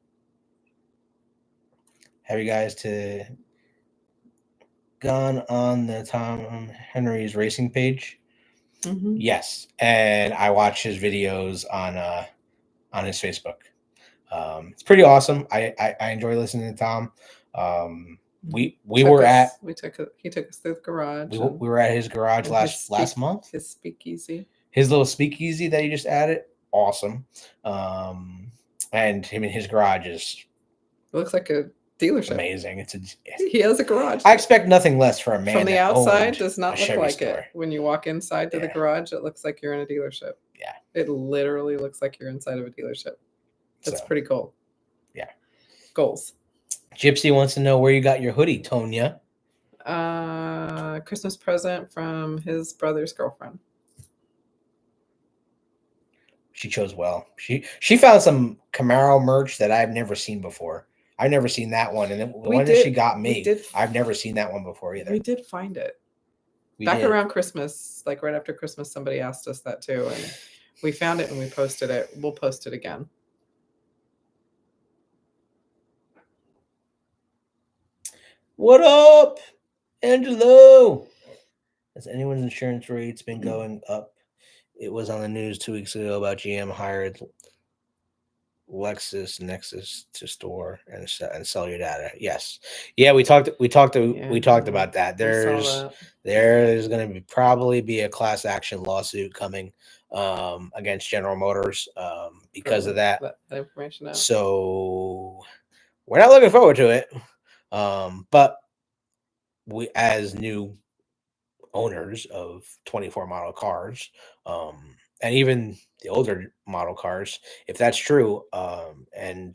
Have you guys gone on the Tom Henry's racing page? Mm-hmm. Yes, and I watch his videos on his Facebook. It's pretty awesome. I enjoy listening to Tom. He took us through the garage. We were at his garage last month. His speakeasy. His little speakeasy that he just added. Awesome. And him and his garage is looks like a dealership. Amazing. He has a garage. I expect nothing less for a man. From the outside, does not look like store. It. When you walk inside to the garage, it looks like you're in a dealership. Yeah. It literally looks like you're inside of a dealership. That's pretty cool. Yeah. Goals. Gypsy wants to know where you got your hoodie, Tonya. Christmas present from his brother's girlfriend. She chose well. She found some Camaro merch that I've never seen before. I've never seen that one, and the one that she got me, I've never seen that one before either. We did find it back around Christmas, like right after Christmas. Somebody asked us that too, and we found it and we posted it. We'll post it again. What up, Angelo? Has anyone's insurance rates been going up? It was on the news 2 weeks ago about GM hired LexisNexis to store and sell your data. Yes, yeah, we talked about that. There's going to probably be a class action lawsuit coming against General Motors because of that. Information out. So we're not looking forward to it, but we, as new owners of 24 model cars, and even the older model cars, if that's true, and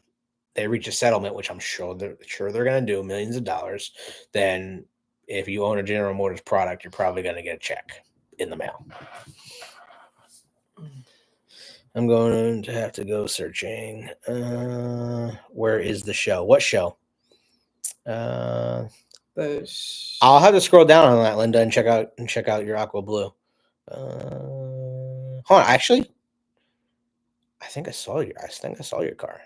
they reach a settlement, which I'm sure they're going to do, millions of dollars, then if you own a General Motors product, you're probably going to get a check in the mail. I'm going to have to go searching. Where is the show? What show? I'll have to scroll down on that, Linda, and check out your aqua blue. Hold on, actually, I think I saw your car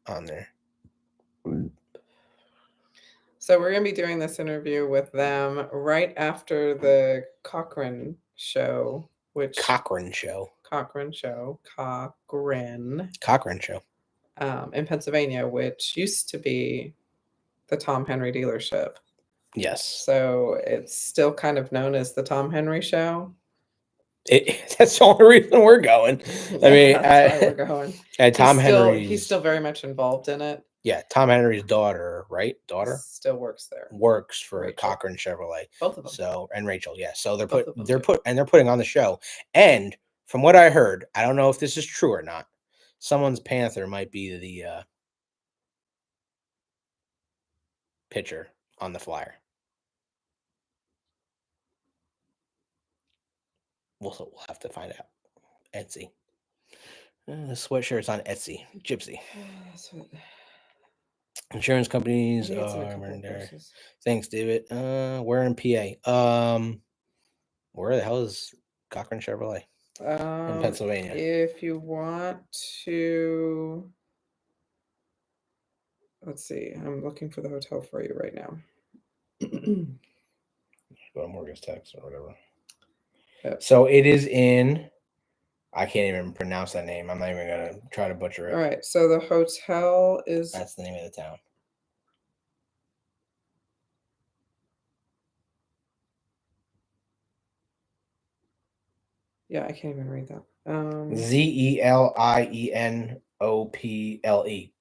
on there. So we're gonna be doing this interview with them right after the Cochrane show, which Cochrane show. In Pennsylvania, which used to be the Tom Henry dealership. Yes. So it's still kind of known as the Tom Henry show. That's the only reason we're going. I mean, that's why we're going. Tom Henry. He's still very much involved in it. Yeah, Tom Henry's daughter, right? Daughter still works there. Works for Rachel. Cochrane Chevrolet. Both of them. So, and Rachel, yeah. So they're Both of them they're too. putting on the show. And from what I heard, I don't know if this is true or not. Someone's Panther might be the picture on the flyer. We'll have to find out. Etsy. The sweatshirt's on Etsy. Gypsy. Insurance companies are there. Thanks, David. We're in PA. Where the hell is Cochrane Chevrolet? In Pennsylvania. If you want to, let's see. I'm looking for the hotel for you right now. Go to Morgan's text or whatever. Yep. So it is in. I can't even pronounce that name. I'm not even gonna try to butcher it. All right. So the hotel is. That's the name of the town. Yeah, I can't even read that. Zelienople,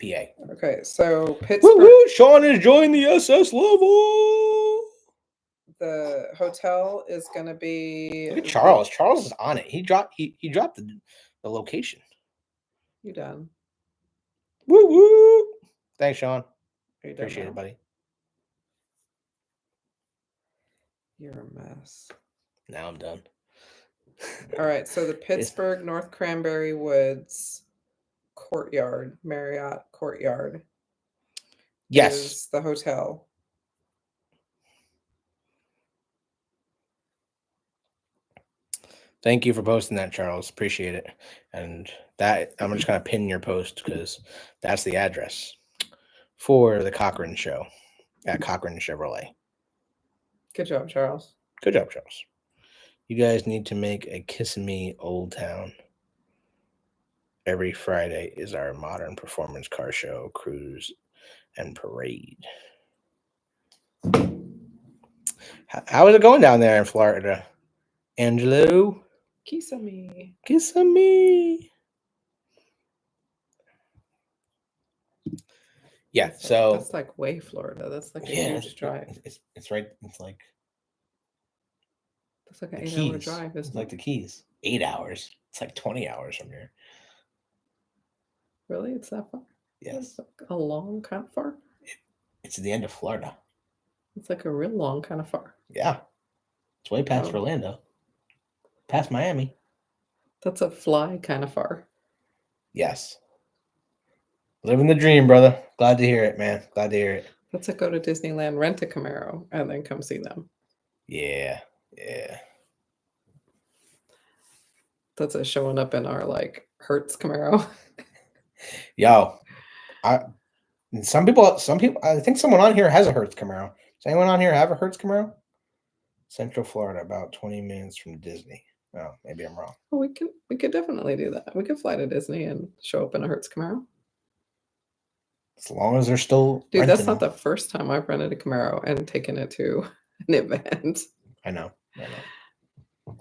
PA. Okay, so Pittsburgh. Woo-hoo, Sean is joining the SS level. The hotel is going to be. Look at Charles. Charles is on it. He dropped the location. You done? Woo woo! Thanks, Sean. Appreciate it, buddy. You're a mess. Now I'm done. All right, so the Pittsburgh North Cranberry Woods Courtyard, Marriott Courtyard. Yes. Is the hotel. Thank you for posting that, Charles. Appreciate it. And that I'm just gonna pin your post because that's the address for the Cochrane show at Cochrane Chevrolet. Good job, Charles. Good job, Charles. You guys need to make a Kiss Me Old Town. Every Friday is our modern performance car show, cruise, and parade. How is it going down there in Florida, Angelo? Kiss me. Kiss me. Yeah, that's like way Florida. That's like a huge drive. It's right. It's like. It's like an 8-hour drive. It's like the Keys. 8 hours. It's like 20 hours from here. Really? It's that far? Yes. It's like a long kind of far? It's the end of Florida. It's like a real long kind of far. Yeah. It's way past Orlando. Past Miami. That's a fly kind of far. Yes. Living the dream, brother. Glad to hear it, man. Glad to hear it. Let's go to Disneyland, rent a Camaro, and then come see them. Yeah. Yeah. That's a showing up in our like Hertz Camaro. Yo, some people. I think someone on here has a Hertz Camaro. Does anyone on here have a Hertz Camaro? Central Florida, about 20 minutes from Disney. Oh, maybe I'm wrong. Well, we could definitely do that. We could fly to Disney and show up in a Hertz Camaro. As long as they're still. Dude, that's not the first time I've rented a Camaro and taken it to an event. I know.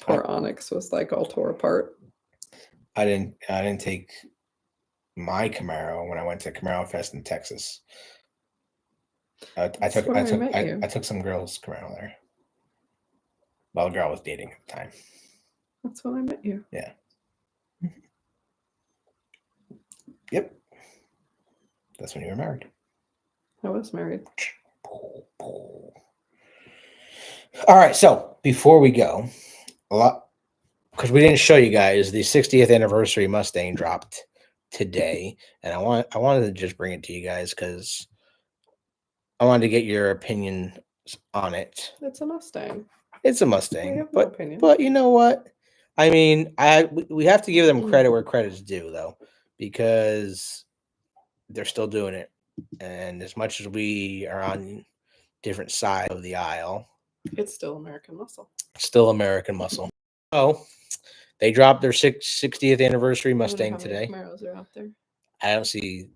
Poor Onyx was like all tore apart. I didn't take my Camaro when I went to Camaro Fest in Texas. I took some girls' Camaro there. Well, the girl I was dating at the time. That's when I met you. Yeah. Yep. That's when you were married. I was married. All right. So before we go, because we didn't show you guys, the 60th anniversary Mustang dropped today, and I wanted to just bring it to you guys because I wanted to get your opinion on it. It's a Mustang. It's a We Mustang, have no opinion. but you know what? I mean, we have to give them credit where credit's due, though, because they're still doing it. And as much as we are on different sides of the aisle, It's still American muscle. still American muscle. So they dropped their 60th anniversary I wonder Mustang how many today. Camaros are out there. I don't see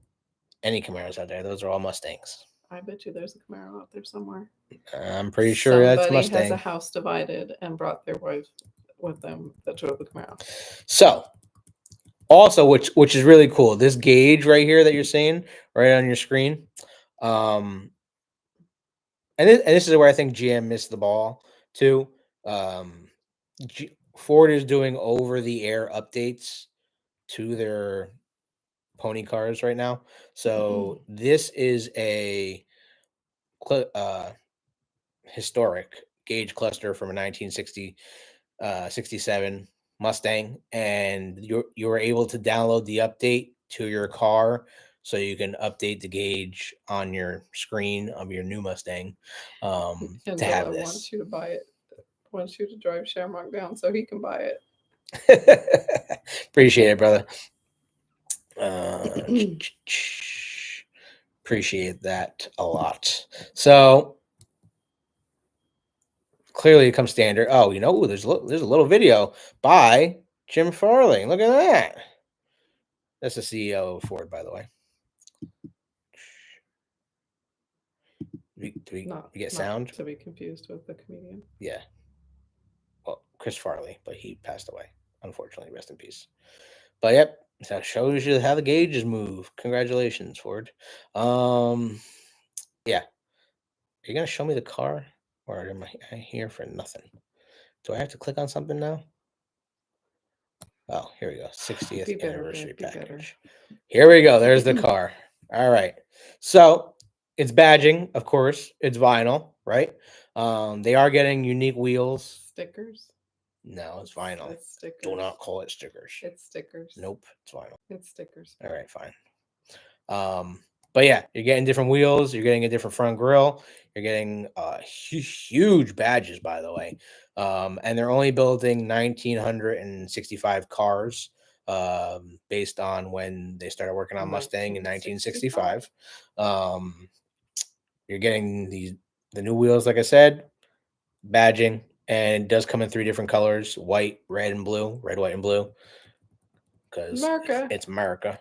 any Camaros out there. Those are all Mustangs. I bet you there's a Camaro out there somewhere. I'm pretty sure that's Somebody has Mustang. a house divided and brought their wife with them that drove the Camaro. So, also, which is really cool, this gauge right here that you're seeing right on your screen, and this is where I think GM missed the ball too. Ford is doing over-the-air updates to their pony cars right now. So this is a historic gauge cluster from a 1967 Mustang, and you were able to download the update to your car, so you can update the gauge on your screen of your new Mustang. And To have Bella this, wants you to buy it. Wants you to drive Shamrock down so he can buy it. appreciate it, brother. Appreciate that a lot. So clearly it comes standard. Oh, you know, there's a little video by Jim Farley. Look at that. That's the CEO of Ford, by the way. Do we get sound? To be confused with the comedian. Yeah. Well, Chris Farley, but he passed away, unfortunately. Rest in peace. But yep, that shows you how the gauges move. Congratulations, Ford. Yeah. Are you gonna show me the car, or am I here for nothing? Do I have to click on something now? Oh, here we go. 60th anniversary package. Here we go. There's the car. All right. So it's badging, of course. It's vinyl, right? They are getting unique wheels. Stickers? No, it's vinyl. It's stickers. Do not call it stickers. It's stickers. Nope, it's vinyl. It's stickers. All right, fine. But yeah, you're getting different wheels. You're getting a different front grille. You're getting huge badges, by the way. And they're only building 1,965 cars based on when they started working on Mustang in 1965. You're getting the new wheels, like I said, badging, and it does come in 3 different colors: white, red, and blue. Red, white, and blue. Because it's America.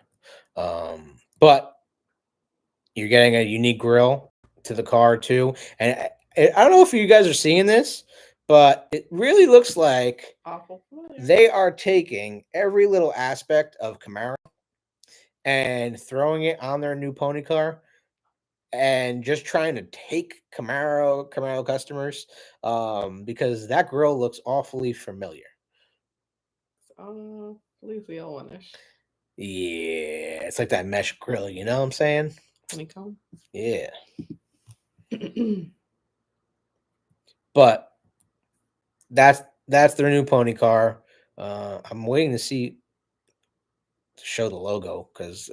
But you're getting a unique grille to the car too. And I don't know if you guys are seeing this, but it really looks like they are taking every little aspect of Camaro and throwing it on their new pony car, and just trying to take Camaro customers, because that grille looks awfully familiar. Leafy Owenish. Yeah, it's like that mesh grill, you know what I'm saying? Honeycomb. Yeah. But that's their new pony car. I'm waiting to show the logo, because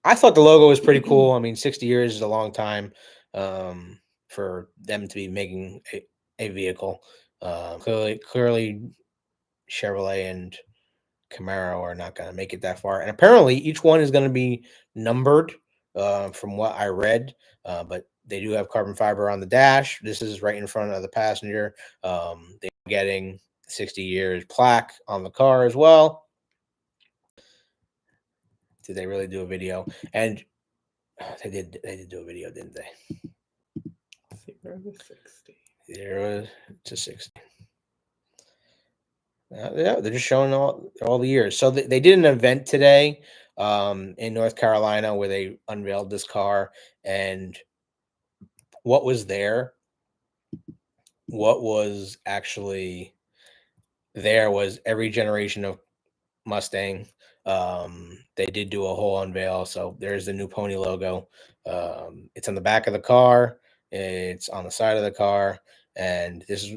I thought the logo was pretty cool. I mean, 60 years is a long time for them to be making a vehicle. Clearly, Chevrolet and Camaro are not going to make it that far, and apparently each one is going to be numbered, from what I read. But they do have carbon fiber on the dash. This is right in front of the passenger. They're getting 60 years plaque on the car as well. Did they really do a video? And they did do a video, didn't they? 0 to 60. 0 to 60. Yeah, they're just showing all the years. So they did an event today in North Carolina where they unveiled this car, and what was actually there was every generation of Mustang. They did do a whole unveil. So there's the new pony logo. It's on the back of the car. It's on the side of the car, and this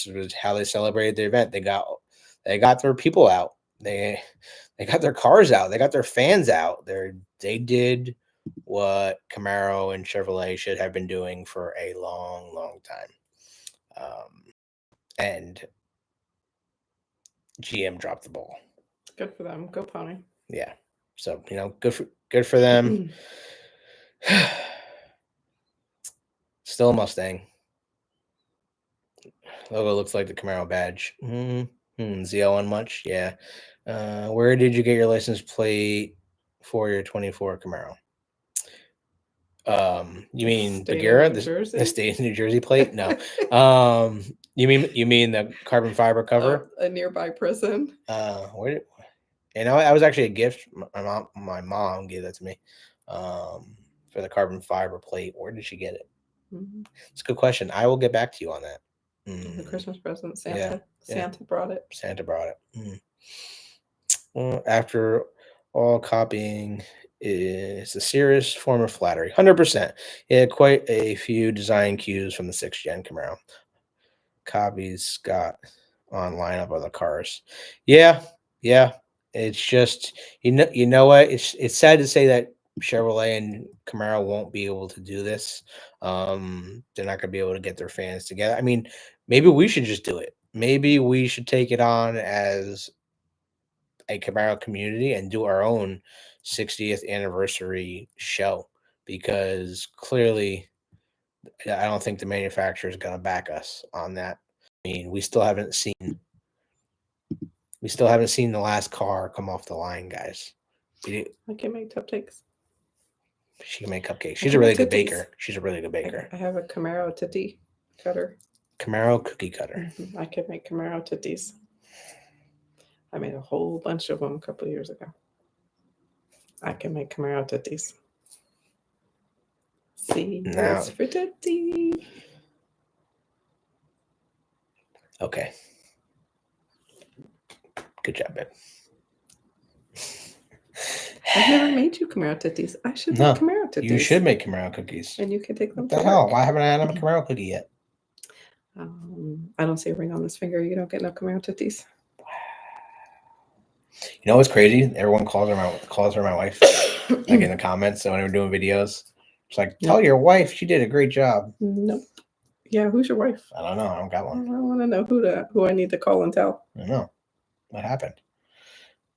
was how they celebrated the event. They got their people out. They got their cars out. They got their fans out. They did what Camaro and Chevrolet should have been doing for a long, long time. And GM dropped the ball. Good for them. Go Pony. Yeah. So, good for them. Still a Mustang. Logo looks like the Camaro badge. ZL1 much? Yeah. Where did you get your license plate for your 24 Camaro? You mean State of Bagheera, New Jersey? the state of New Jersey plate? No. You mean the carbon fiber cover? A nearby prison. Where did, I was actually a gift. My mom gave that to me. For the carbon fiber plate. Where did she get it? It's a good question. I will get back to you on that. The Christmas present. Santa. Yeah. Santa brought it. Santa brought it. Well, after all, copying is a serious form of flattery. 100%. He had quite a few design cues from the 6th gen Camaro. Copies got on lineup of the cars. Yeah. It's just you know what? It's sad to say that Chevrolet and Camaro won't be able to do this. They're not gonna be able to get their fans together. I mean, maybe we should just do it. Maybe we should take it on as a Camaro community and do our own 60th anniversary show, because clearly I don't think the manufacturer is going to back us on that. I mean, we still haven't seen the last car come off the line, guys. I can make cupcakes. She can make cupcakes. She's a really good baker. She's a really good baker. I have a Camaro titty cutter. Camaro cookie cutter. I can make Camaro titties. I made a whole bunch of them a couple of years ago. I can make Camaro titties. See, Now- it's for titty. Okay. Good job, babe. I've never made you Camaro titties. I should No, make Camaro titties. You should make Camaro cookies. And you can take them What the to hell? work. Why haven't I had a Camaro cookie yet? I don't see a ring on this finger. You don't get no Camaro titties. You know what's crazy? Everyone calls her my wife, like in the comments. So when we're doing videos, it's like, tell your wife she did a great job. Nope. Yeah, who's your wife? I don't know. I don't got I one. want to know who I need to call and tell. I don't know what happened.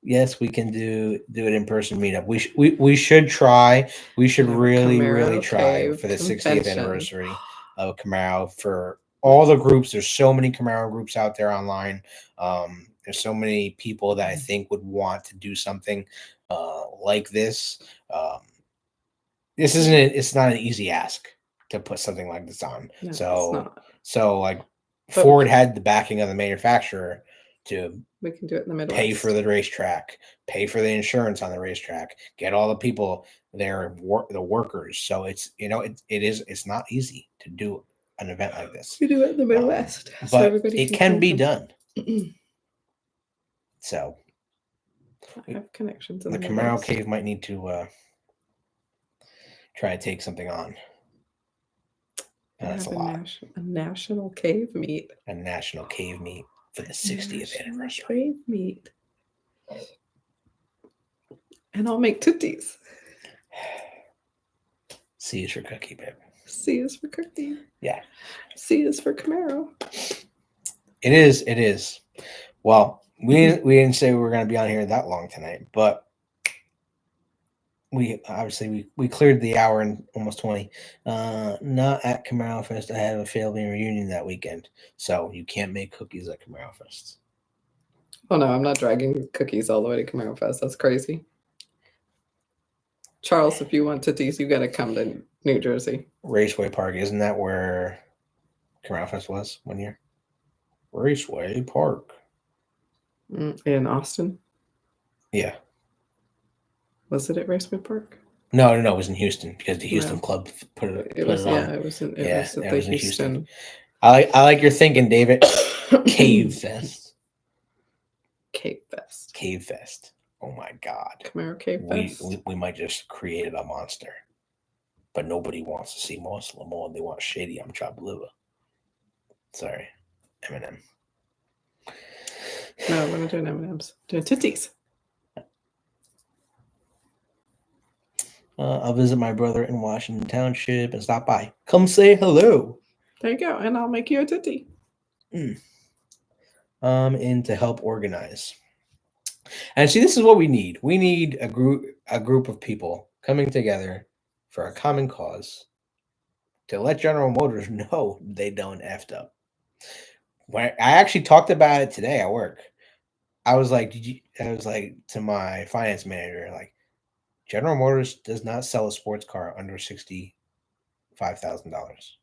Yes, we can do it in person meetup. We should try. We should Have a really Camaro try Cave for the 60th convention. anniversary of Camaro for all the groups. There's so many Camaro groups out there online. There's so many people that I think would want to do something like this. It's not an easy ask to put something like this on. No, it's so not. like But- Ford had the backing of the manufacturer to We can do it in the Midwest. pay for the racetrack, pay for the insurance on the racetrack, get all the people there, the workers. So it's it's not easy to do an event like this. We do it in the Midwest. so But everybody it can be come. done. So I have connections in the the Camaro Midwest. Cave might need to try to take something on. I That's a have lot. a national cave meet. A national cave meet for the 60th National anniversary. Cave meet. And I'll make tooties. C is for cookie, babe. C is for cookie. Yeah. C is for Camaro. It is. It is. Well, we didn't say we were going to be on here that long tonight, but we obviously we cleared the hour and almost 20. Not at Camaro Fest. I have a family reunion that weekend, so you can't make cookies at Camaro Fest. Oh no, I'm not dragging cookies all the way to Camaro Fest. That's crazy. Charles, if you want tooties, you got to come to New Jersey. Raceway Park, isn't that where Camaro Fest was one year? Raceway Park. In Austin. Yeah. Was it at Raceway Park? No, it was in Houston because the Houston No. club put it. It was. on. Yeah, it was. It Yeah, was at that the was in Houston. Houston. I like your thinking, David. Cave Fest. Cave Fest. Cave Fest. Oh my God. Camaro Cave We, Fest. we might just create a monster, but nobody wants to see Muslim. They want shady. I'm chopped liver. Sorry, Eminem. No, we're not doing M&Ms. Doing tooties. I'll visit my brother in Washington Township and stop by. Come say hello. There you go, and I'll make you a titty. And to help organize. And see, this is what we need. We need a group of people coming together for a common cause to let General Motors know they done effed up. When I actually talked about it today at work, I was like, to my finance manager, like, General Motors does not sell a sports car under $65,000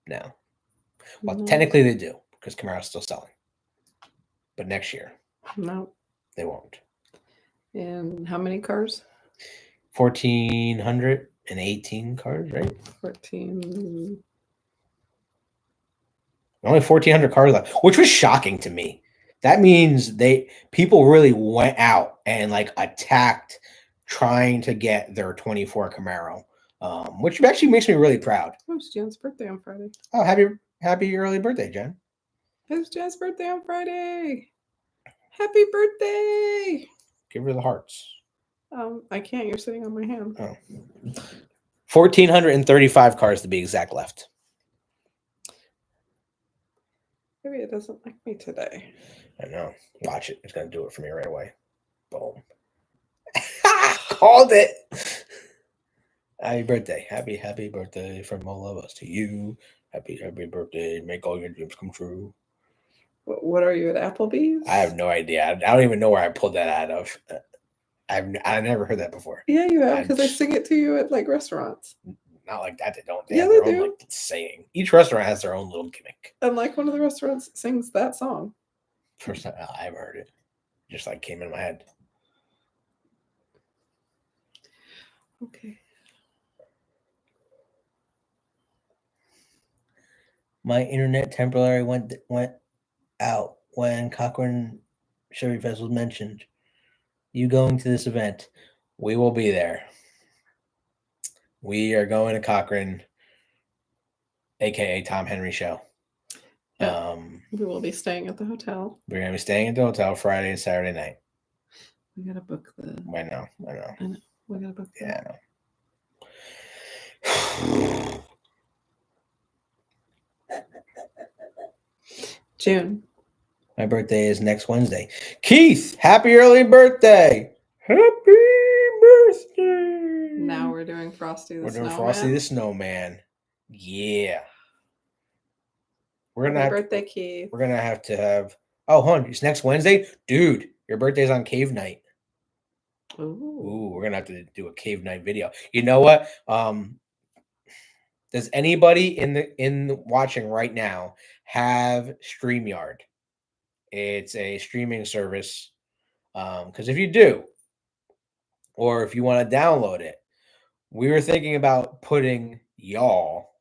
now. Well, No. technically they do because Camaro's still selling, but next year No. they won't. And how many cars? 1,418 cars, right? 14. Only 1,400 cars left, which was shocking to me. That means people really went out and like attacked trying to get their 24 Camaro, which actually makes me really proud. Oh, it's Jen's birthday on Friday. Oh, happy early birthday, Jen. It's Jen's birthday on Friday. Happy birthday! Give her the hearts. I can't. You're sitting on my hand. Oh. 1,435 cars to be exact left. Maybe it doesn't like me today. I know. Watch it. It's going to do it for me right away. Boom. Called it. Happy birthday. Happy birthday from all of us to you. Happy birthday. Make all your dreams come true. What are you at Applebee's? I have no idea. I don't even know where I pulled that out of. I never heard that before. Yeah, you have, I'm because they sing it to you at like restaurants. Not like that. They don't. They Yeah, have they their own do. like saying. Each restaurant has their own little gimmick. And like one of the restaurants sings that song. First time I ever heard it. Just like came in my head. Okay. My internet temporarily went out when Cochrane Chevy Fest was mentioned. You going to this event? We will be there. We are going to Cochrane, aka Tom Henry Show. Yeah. We will be staying at the hotel. We're gonna be staying at the hotel Friday and Saturday night. We gotta book the. I know. I know. We gotta book. Yeah, that. I know. June. My birthday is next Wednesday. Keith, happy early birthday! Happy birthday! Now we're doing Frosty the We're doing Snowman. Frosty the Snowman. Yeah. We're gonna Happy have birthday, Keith. We're gonna have to have. Oh, hon, it's next Wednesday, dude. Your birthday's on Cave Night. Ooh, we're gonna have to do a Cave Night video. You know what? Does anybody in watching right now have StreamYard? It's a streaming service. Because if you do, or if you want to download it, we were thinking about putting y'all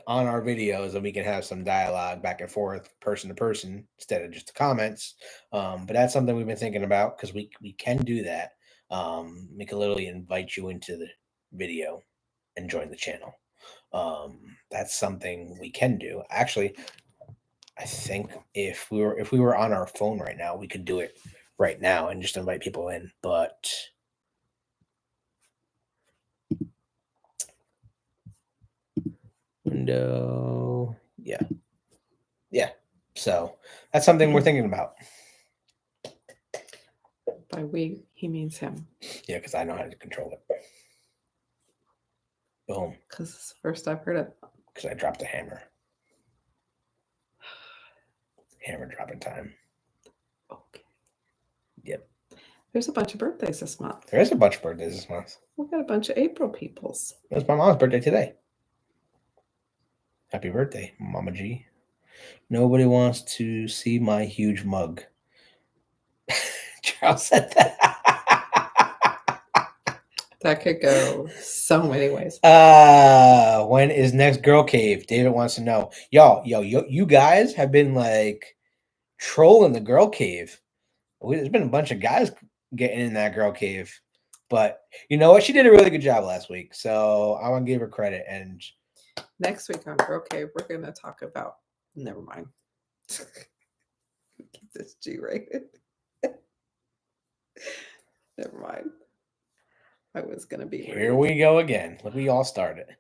on our videos and we can have some dialogue back and forth, person to person, instead of just the comments. But that's something we've been thinking about because we can do that. We can literally invite you into the video and join the channel. That's something we can do. Actually, I think if we were on our phone right now, we could do it right now and just invite people in. But window, yeah. So that's something we're thinking about. By we, he means him. Yeah, because I know how to control it. Boom. Because it's the first I've heard it. Because I dropped a hammer. Hammer dropping time. Okay. Yep. There's a bunch of birthdays this month. There is a bunch of birthdays this month. We've got a bunch of April peoples. It's my mom's birthday today. Happy birthday, Mama G. Nobody wants to see my huge mug. Charles said that. That could go so many ways. When is next girl cave? David wants to know. You guys have been like trolling the girl cave. There's been a bunch of guys getting in that girl cave, but you know what? She did a really good job last week, so I want to give her credit. And Next week on Girl Cave, we're going to talk about. Never mind. Keep this G rated. Never mind. I was gonna be Here rude. we go again. Look, we all started.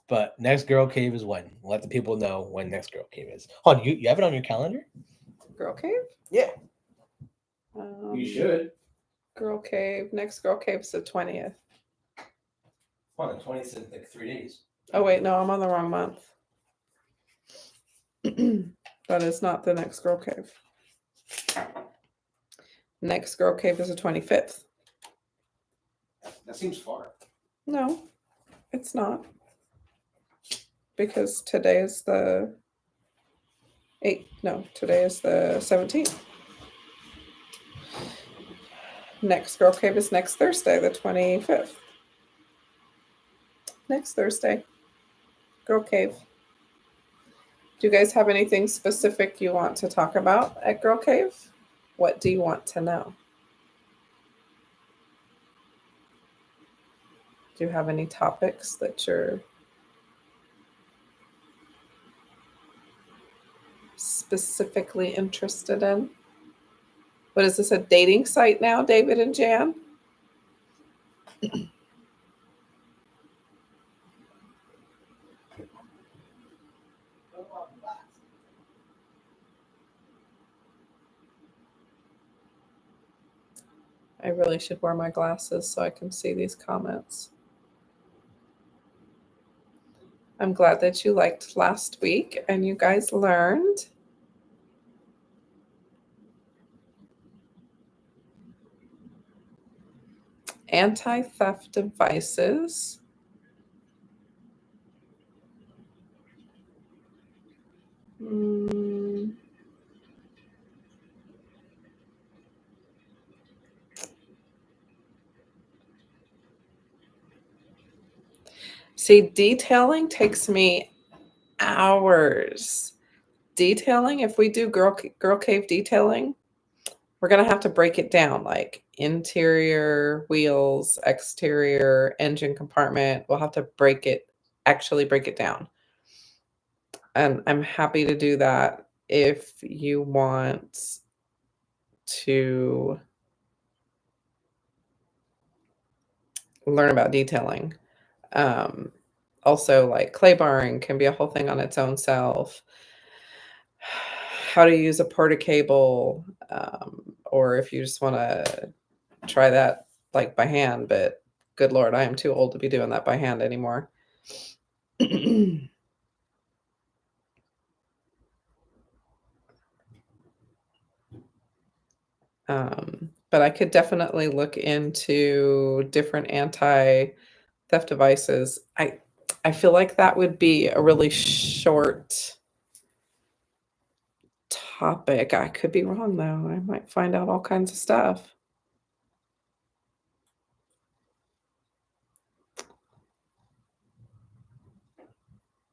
But next girl cave is when? Let the people know when next girl cave is. Oh, you have it on your calendar? Girl cave. Yeah. Um, should. Girl cave. Next girl cave is the 20th. On the 20th in like 3 days. Oh wait, no, I'm on the wrong month. That is not the next girl cave. Next girl cave is the 25th. That seems far. No, it's not. Because today is the 8th. No, today is the 17th. Next girl cave is next Thursday, the 25th. Next Thursday. Girl cave. Do you guys have anything specific you want to talk about at Girl Cave? What do you want to know? Do you have any topics that you're specifically interested in? What is this, a dating site now, David and Jan? I really should wear my glasses so I can see these comments. I'm glad that you liked last week and you guys learned. Anti-theft devices. See, detailing takes me hours. Detailing, if we do girl cave detailing, we're going to have to break it down, like interior, wheels, exterior, engine compartment. We'll have to actually break it down. And I'm happy to do that if you want to learn about detailing. Also, like clay barring can be a whole thing on its own self. How to use a porta-cable, or if you just want to try that like by hand, but good Lord, I am too old to be doing that by hand anymore. But I could definitely look into different anti-theft devices. I feel like that would be a really short topic. I could be wrong though. I might find out all kinds of stuff.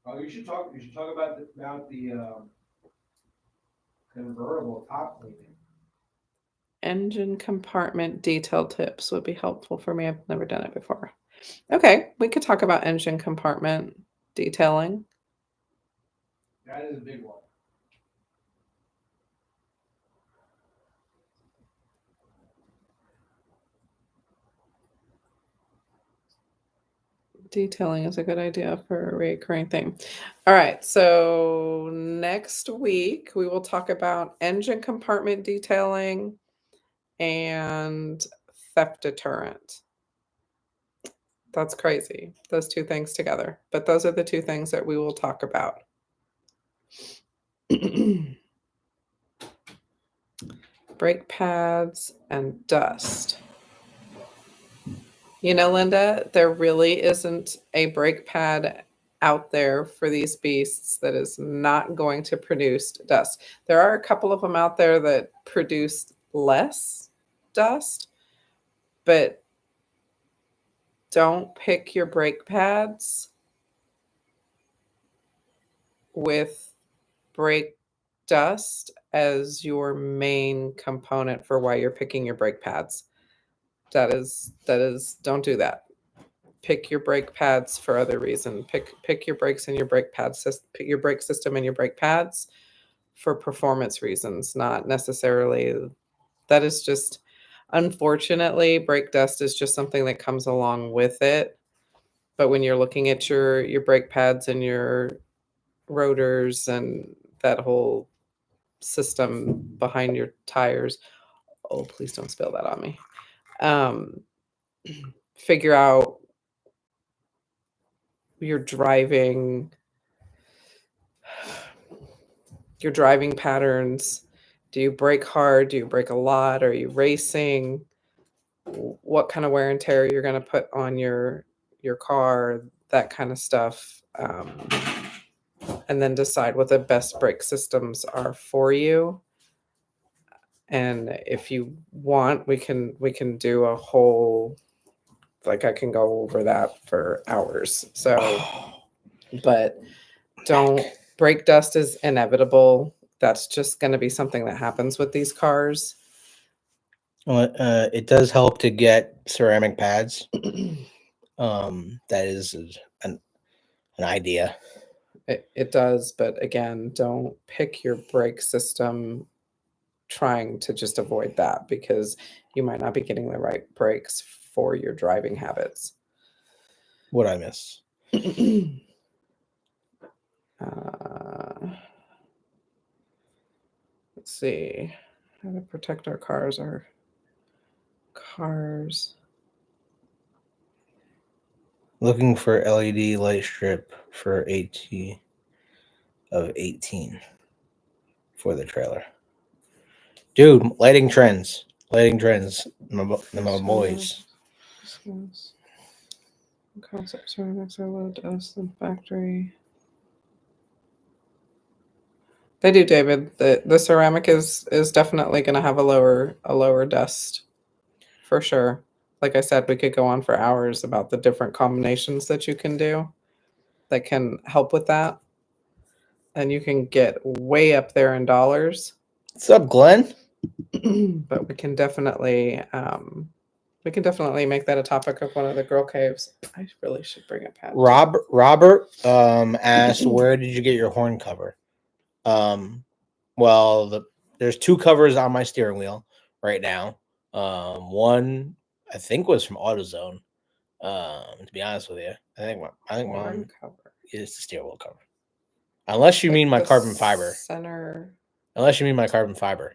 Oh, you should talk about the convertible top cleaning. Engine compartment detail tips would be helpful for me. I've never done it before. Okay, we could talk about engine compartment detailing. That is a big one. Detailing is a good idea for a recurring thing. All right, so next week we will talk about engine compartment detailing and theft deterrent. That's crazy, those two things together. But those are the two things that we will talk about. Brake pads and dust. You know, Linda, there really isn't a brake pad out there for these beasts that is not going to produce dust. There are a couple of them out there that produce less dust, but don't pick your brake pads with brake dust as your main component for why you're picking your brake pads. That is don't do that. Pick your brake pads for other reason. Pick your brakes and your brake pads. Pick your brake system and your brake pads for performance reasons, not necessarily. That is just. Unfortunately, brake dust is just something that comes along with it. But when you're looking at your brake pads and your rotors and that whole system behind your tires, oh, please don't spill that on me. Um, figure out your driving patterns. Do you brake hard? Do you brake a lot? Are you racing? What kind of wear and tear you're going to put on your car, that kind of stuff. And then decide what the best brake systems are for you. And if you want, we can do a whole, like, I can go over that for hours. So, but don't, brake dust is inevitable. That's just going to be something that happens with these cars. Well, it does help to get ceramic pads. That is an idea. It does, but again, don't pick your brake system trying to just avoid that, because you might not be getting the right brakes for your driving habits. What I miss? Let's see. How to protect our cars. Looking for LED light strip for AT of 18 for the trailer. Dude, lighting trends. My boys. Concept ceramics are low dust than factory. They do, David. The ceramic is definitely going to have a lower dust, for sure. Like I said, we could go on for hours about the different combinations that you can do that can help with that, and you can get way up there in dollars. What's up, Glenn? But we can definitely make that a topic of one of the girl caves. I really should bring a pad. Robert asked, where did you get your horn cover? Well, there's two covers on my steering wheel right now. One I think was from AutoZone. To be honest with you, I think mine cover is the steering wheel cover. Unless you mean my carbon fiber. Center. Unless you mean my carbon fiber.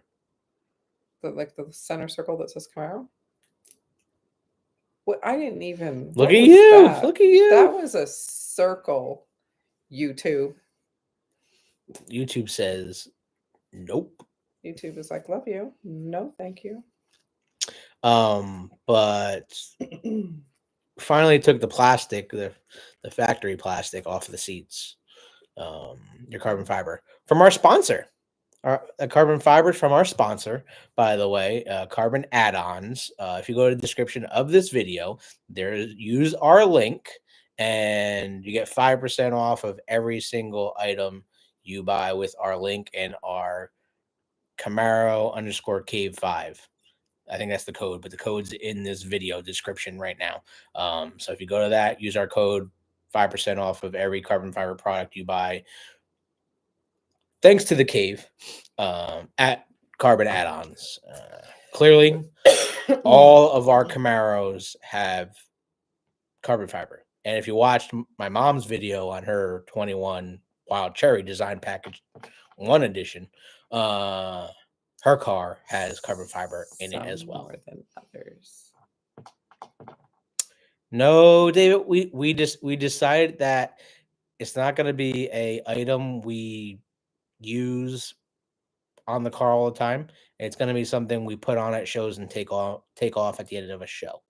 The center circle that says Camaro. What, I didn't even look at you. That? Look at you. That was a circle. YouTube says nope. YouTube is like, love you. No, thank you. But finally took the plastic, the factory plastic off of the seats. Your carbon fiber from our sponsor. Our carbon fibers from our sponsor, by the way, Carbon Add-ons. If you go to the description of this video, use our link and you get 5% off of every single item you buy with our link and our Camaro_Cave5. I think that's the code, but the code's in this video description right now. So if you go to that, use our code, 5% off of every carbon fiber product you buy. Thanks to the cave at Carbon Add-ons. Clearly, all of our Camaros have carbon fiber. And if you watched my mom's video on her 21 Wild Cherry Design Package 1 edition, her car has carbon fiber in it as well. More than others. No, David, we decided that it's not going to be a item we use on the car all the time. It's going to be something we put on at shows and take off at the end of a show.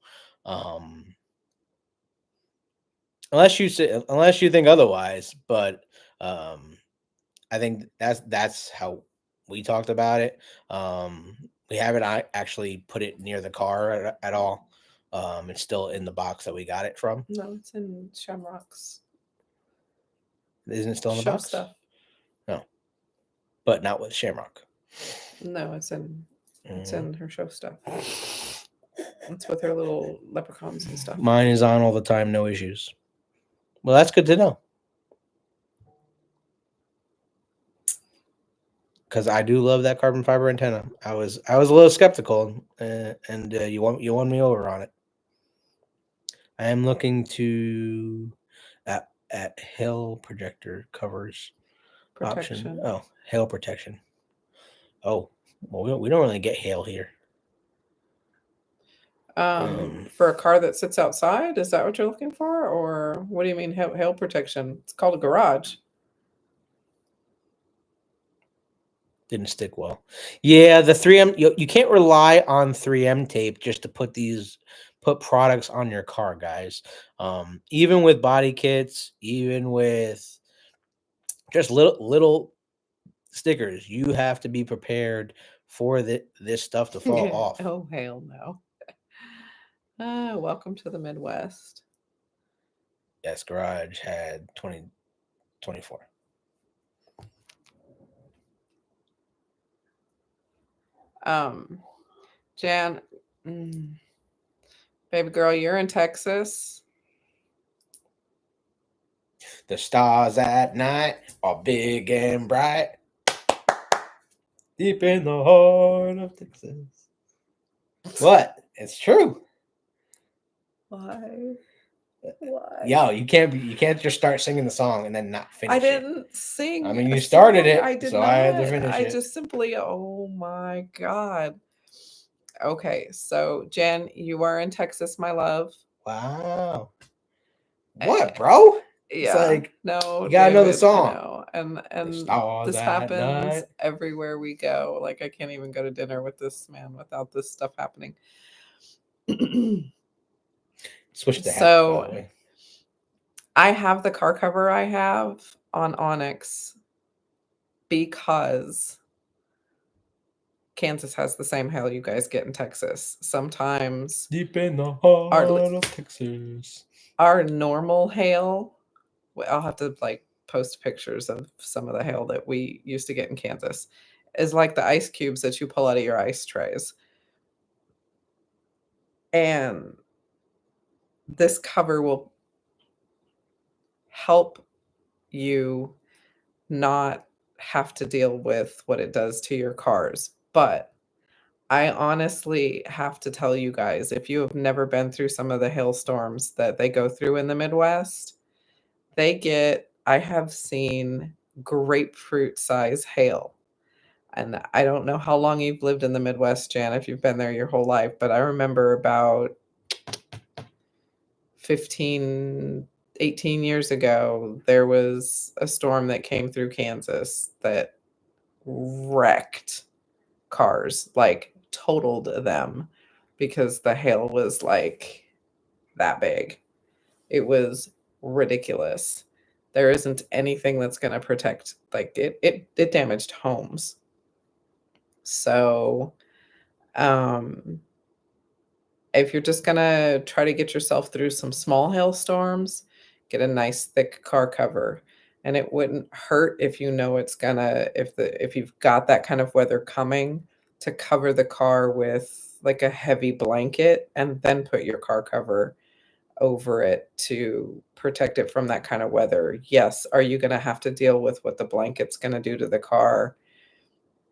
Unless you think otherwise, but I think that's how we talked about it. We haven't actually put it near the car at all. It's still in the box that we got it from. No, it's in Shamrock's. Isn't it still in the box? Stuff. No, but not with Shamrock. No, it's in her show stuff. It's with her little leprechauns and stuff. Mine is on all the time, no issues. Well, that's good to know. because I do love that carbon fiber antenna. I was a little skeptical, and you won me over on it. I am looking to at hail projector covers option. Protection. Oh, hail protection. Oh, well, we don't really get hail here. For a car that sits outside, is that what you're looking for, or what do you mean hail protection? It's called a garage. Didn't stick well. Yeah, the 3M, you can't rely on 3M tape just to put products on your car, guys. Even with body kits, even with just little stickers, you have to be prepared for this stuff to fall off. Oh hell no. Welcome to the Midwest. Yes, garage had 2024. Jan, baby girl, you're in Texas. The stars at night are big and bright, deep in the heart of Texas. What? It's true. Why? Why? Yo, you can't just start singing the song and then not finish I it. didn't sing. I mean, a you started song. it, I did so not. I had to finish I it. just simply, oh my God. Okay, so Jen, you are in Texas, my love. Wow. What, bro? It's Yeah. like, no, you gotta know the David, song. I know. And stars this at happens night. everywhere we go. Like I can't even go to dinner with this man without this stuff happening. Switch the hat, So- by the way. I have the car cover I have on Onyx because Kansas has the same hail you guys get in Texas. Sometimes Deep in the heart Our- of Texas. our normal hail, I'll have to like post pictures of some of the hail that we used to get in Kansas, is like the ice cubes that you pull out of your ice trays. And this cover will help you not have to deal with what it does to your cars. But I honestly have to tell you guys, if you have never been through some of the hailstorms that they go through in the Midwest, I have seen grapefruit size hail. And I don't know how long you've lived in the Midwest, Jan, if you've been there your whole life, but I remember about 15, 18 years ago, there was a storm that came through Kansas that wrecked cars, like totaled them because the hail was like that big. It was ridiculous. There isn't anything that's going to protect, like it damaged homes. So, if you're just going to try to get yourself through some small hailstorms, get a nice thick car cover. And it wouldn't hurt if you know it's gonna, if you've got that kind of weather coming, to cover the car with like a heavy blanket and then put your car cover over it to protect it from that kind of weather. Yes, are you going to have to deal with what the blanket's going to do to the car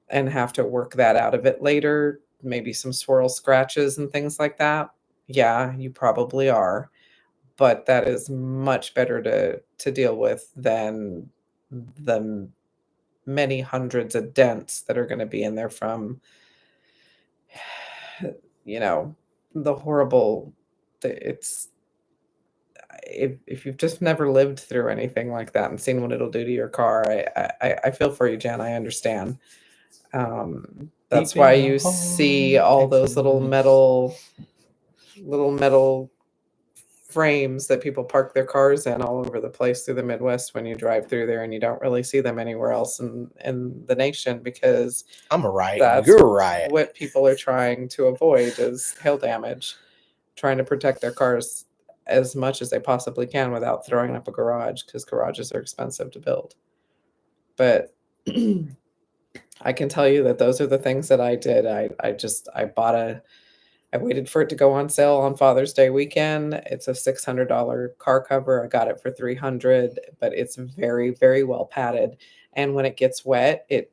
and have to work that out of it later? Maybe some swirl scratches and things like that. Yeah, you probably are. But that is much better to deal with than the many hundreds of dents that are going to be in there from, the horrible. It's if you've just never lived through anything like that and seen what it'll do to your car, I feel for you, Jen. I understand. That's why you see all those little metal frames that people park their cars in all over the place through the Midwest when you drive through there, and you don't really see them anywhere else in the nation, because I'm a riot. that's You're a riot. what people are trying to avoid is hail damage, trying to protect their cars as much as they possibly can without throwing up a garage, because garages are expensive to build. But I can tell you that those are the things that I did. I waited for it to go on sale on Father's Day weekend. It's a $600 car cover. I got it for $300, but it's very, very well padded. And when it gets wet, it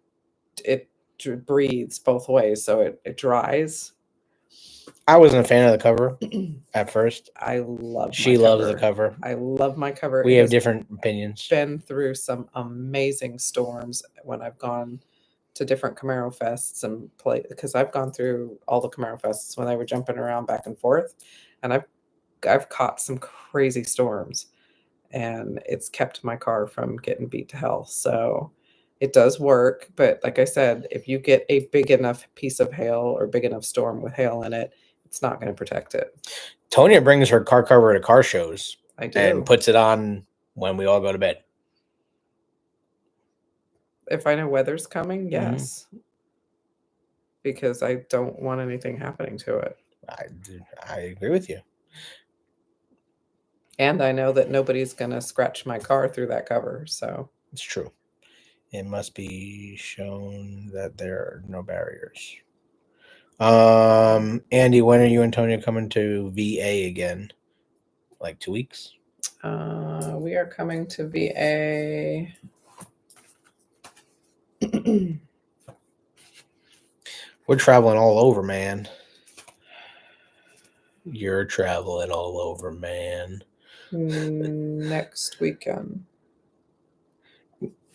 breathes both ways, so it dries. I wasn't a fan of the cover at first. I love. She my loves the cover. cover. I love my cover. We It have has different opinions. been through some amazing storms when I've gone to different Camaro fests and play, because I've gone through all the Camaro fests when they were jumping around back and forth, and I've caught some crazy storms, and it's kept my car from getting beat to hell. So it does work, but like I said, if you get a big enough piece of hail or big enough storm with hail in it, it's not going to protect it. Tonya brings her car cover to car shows I do. and puts it on when we all go to bed. If I know weather's coming, Mhm. yes. Because I don't want anything happening to it. I agree with you. And I know that nobody's going to scratch my car through that cover. So It's true. It must be shown that there are no barriers. Andy, when are you and Tonya coming to VA again? Like 2 weeks? we are coming to VA. We're traveling all over, man. You're traveling all over, man. Next weekend.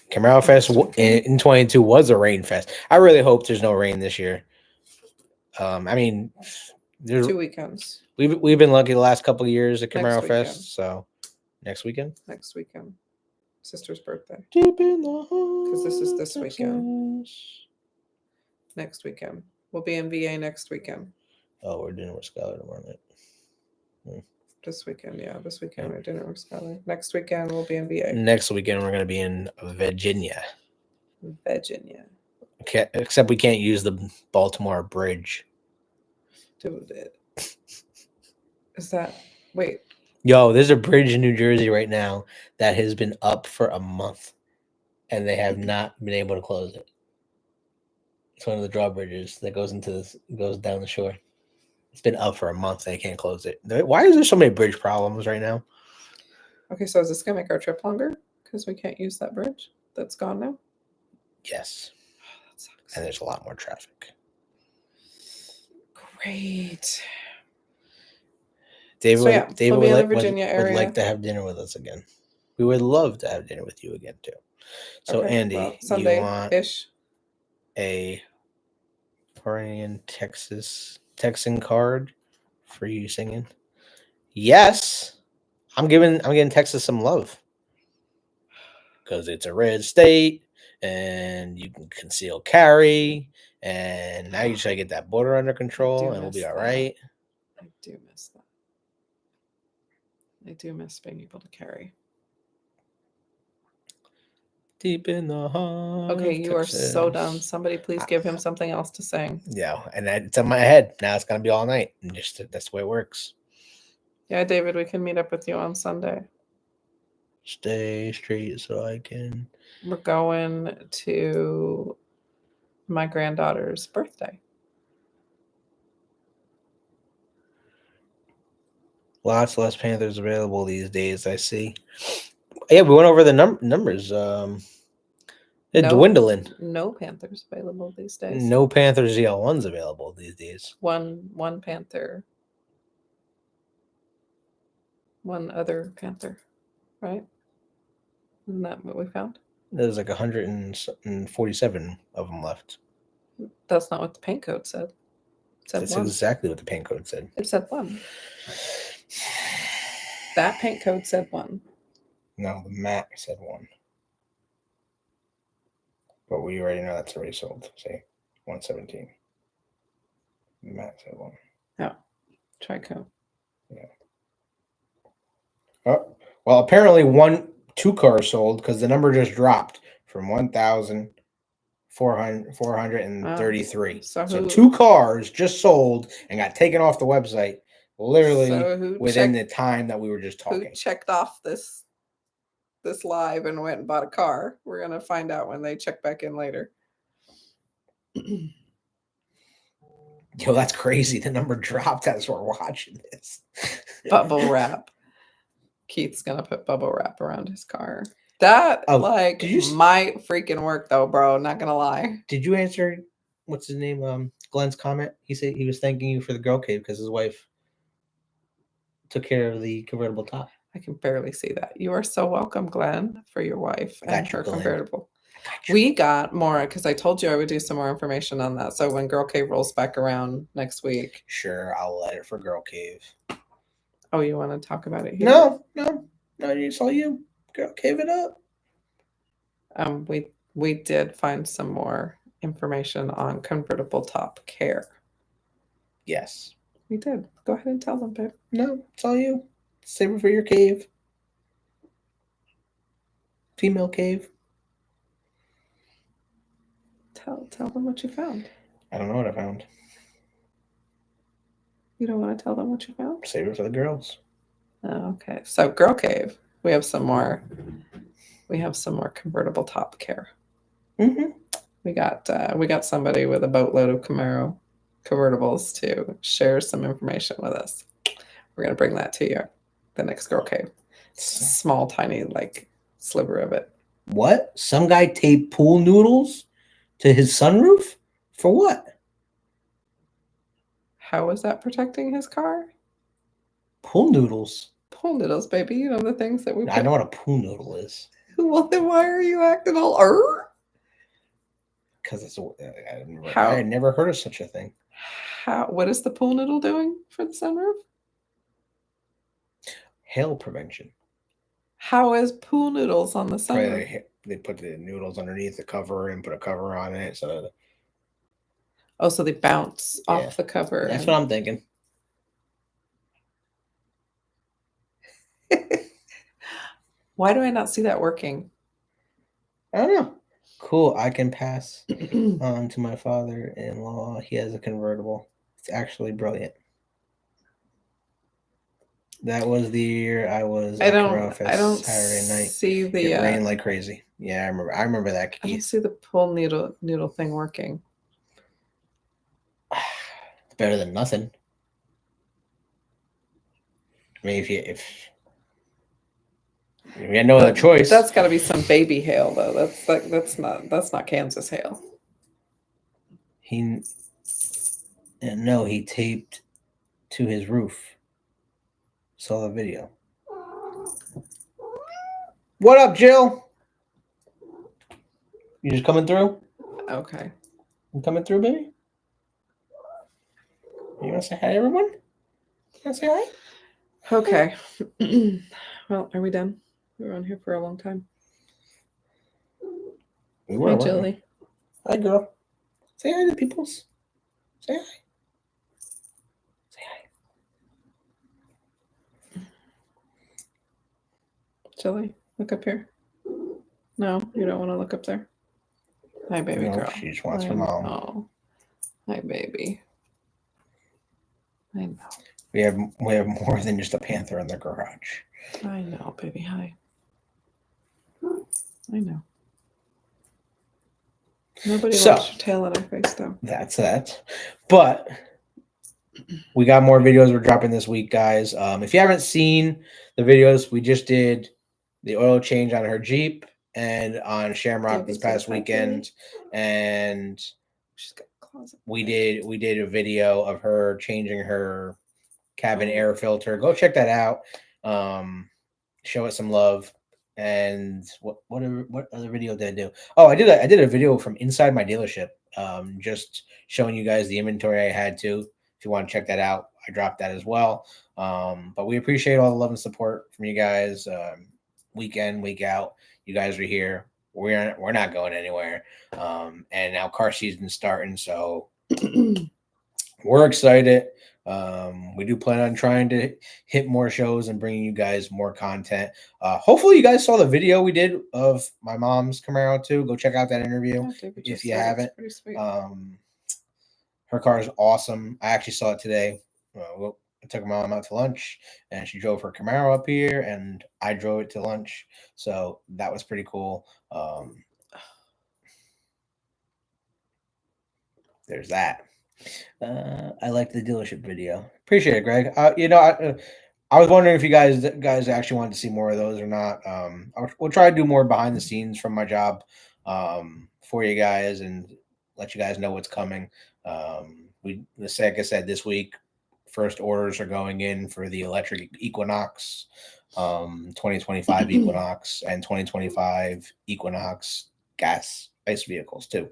Camaro Fest Next weekend. in 22 was a rain fest. I really hope there's no rain this year. I mean, 2 weekends. we've been lucky the last couple of years at Next Camaro weekend. Fest. So next weekend, Next weekend. Sister's birthday. deep in the Because this is this weekend. Texas. Next weekend. We'll be in VA next weekend. Oh, we're dinner with Skylar tomorrow night. This weekend, yeah. This weekend we're dinner with Skylar. Next weekend we'll be in VA. Next weekend we're going to be in Virginia. Virginia. Okay, except we can't use the Baltimore Bridge. Dude, is that... Wait. Yo, there's a bridge in New Jersey right now that has been up for a month, and they have not been able to close it. It's one of the drawbridges that goes down the shore. It's been up for a month. They can't close it. Why is there so many bridge problems right now? Okay, so is this going to make our trip longer? Because we can't use that bridge that's gone now? Yes. Oh, that sucks. And there's a lot more traffic. Great. David, So, yeah, David we'll be in the would Virginia would area. like to have dinner with us again. We would love to have dinner with you again, too. So, Okay, Andy, well, you want Sunday-ish. a Florian, Texan card for you singing? Yes. I'm giving Texas some love. Because it's a red state and you can conceal carry, and now you try to get that border under control and we'll be all right. I do miss that. I do miss being able to carry. Deep in the heart. Okay, of you are so Texas. dumb. Somebody please give him something else to sing. Yeah, and it's in my head. Now it's gonna be all night. And just that's the way it works. Yeah, David, we can meet up with you on Sunday. Stay straight so I can. We're going to my granddaughter's birthday. Lots less Panthers available these days, I see. Yeah, we went over the numbers. They're dwindling. No Panthers available these days. No Panthers ZL1s available these days. One Panther. One other Panther, right? Isn't that what we found? There's like 147 of them left. That's not what the paint code said. It said That's one. exactly what the paint code said. It said one. That paint code said one. No, the mat said one. But we already know that's already sold. Say 117. The mat said one. Oh, Trico. Yeah. Oh, well, apparently 2 cars sold because the number just dropped from 1,433. So 2 cars just sold and got taken off the website literally within the time that we were just talking. Who checked off this live and went and bought a car? We're going to find out when they check back in later. Yo, that's crazy. The number dropped as we're watching this. Bubble wrap. Keith's going to put bubble wrap around his car. That Oh, like did you might freaking work though, bro. Not gonna lie. Did you answer what's his name? Glenn's comment. He said he was thanking you for the girl cave because his wife took care of the convertible top. I can barely see that. You are so welcome, Glenn, for your wife I got and you, her Glenn. convertible. I got you. We got more because I told you I would do some more information on that. So when Girl Cave rolls back around next week, Sure, I'll let it for girl cave. oh, you want to talk about it here? No, it's all you. Girl cave it up. We did find some more information on convertible top care. Yes. We did. Go ahead and tell them, babe. No, it's all you. Save it for your cave. Female cave. Tell them what you found. I don't know what I found. You don't want to tell them what you found? Save it for the girls. Oh, okay. So Girl Cave, we have some more convertible top care. Mm-hmm. We got somebody with a boatload of Camaro convertibles to share some information with us. We're gonna bring that to you, the next Girl Cave. Small, tiny, like sliver of it. What? Some guy taped pool noodles to his sunroof? For what? How is that protecting his car? Pool noodles? Pool noodles, baby. You know the things that we. I know what a pool noodle is. Well, then why are you acting all? Because I had never heard of such a thing. What is the pool noodle doing for the sunroof? Hail prevention. How is pool noodles on the sunroof? Probably they put the noodles underneath the cover and put a cover on it. So so they bounce off the cover. That's what I'm thinking. Why do I not see that working? I don't know. Cool. I can pass on to my father-in-law. He has a convertible. It's actually brilliant. That was the year I was at Camaro Fest Saturday night. See the It rained like crazy. Yeah, I remember that. I don't see the pool noodle thing working. It's better than nothing. I mean, if you had no other choice, that's got to be some baby hail though. That's not Kansas hail. He taped to his roof. Saw the video. What up, Jill? You just coming through? Okay. You coming through, baby? You want to say hi to everyone? You want to say hi? Okay. Well, are we done? We were on here for a long time. We were. Hey, Julie. Hi, girl. Say hi to peoples. Say hi. Say hi. Julie, look up here. No, you don't want to look up there. Hi, baby girl. She just wants her mom. Oh, hi, baby. I know. We have more than just a panther in the garage. I know, baby. Hi. I know. Nobody wants your tail in our face, though. That's that. But we got more videos we're dropping this week, guys. If you haven't seen the videos, we just did the oil change on her Jeep and on Shamrock this past weekend, and she's got a closet. We did a video of her changing her cabin air filter. Go check that out. Show it some love. And what other video did I do? Oh, I did a video from inside my dealership. Just showing you guys the inventory I had too. If you want to check that out, I dropped that as well. But we appreciate all the love and support from you guys. Week in, week out, you guys are here. We're not going anywhere. And now car season's starting, so we're excited. We do plan on trying to hit more shows and bringing you guys more content. Hopefully you guys saw the video we did of my mom's Camaro too. Go check out that interview if you haven't. Her car is awesome. I actually saw it today. I took my mom out to lunch and she drove her Camaro up here and I drove it to lunch. So that was pretty cool. There's that. I like the dealership video. Appreciate it, Greg. I was wondering if you guys actually wanted to see more of those or not. We'll try to do more behind the scenes from my job for you guys and let you guys know what's coming. Like I said, this week, first orders are going in for the electric Equinox, 2025 Equinox, and 2025 Equinox gas ice vehicles too.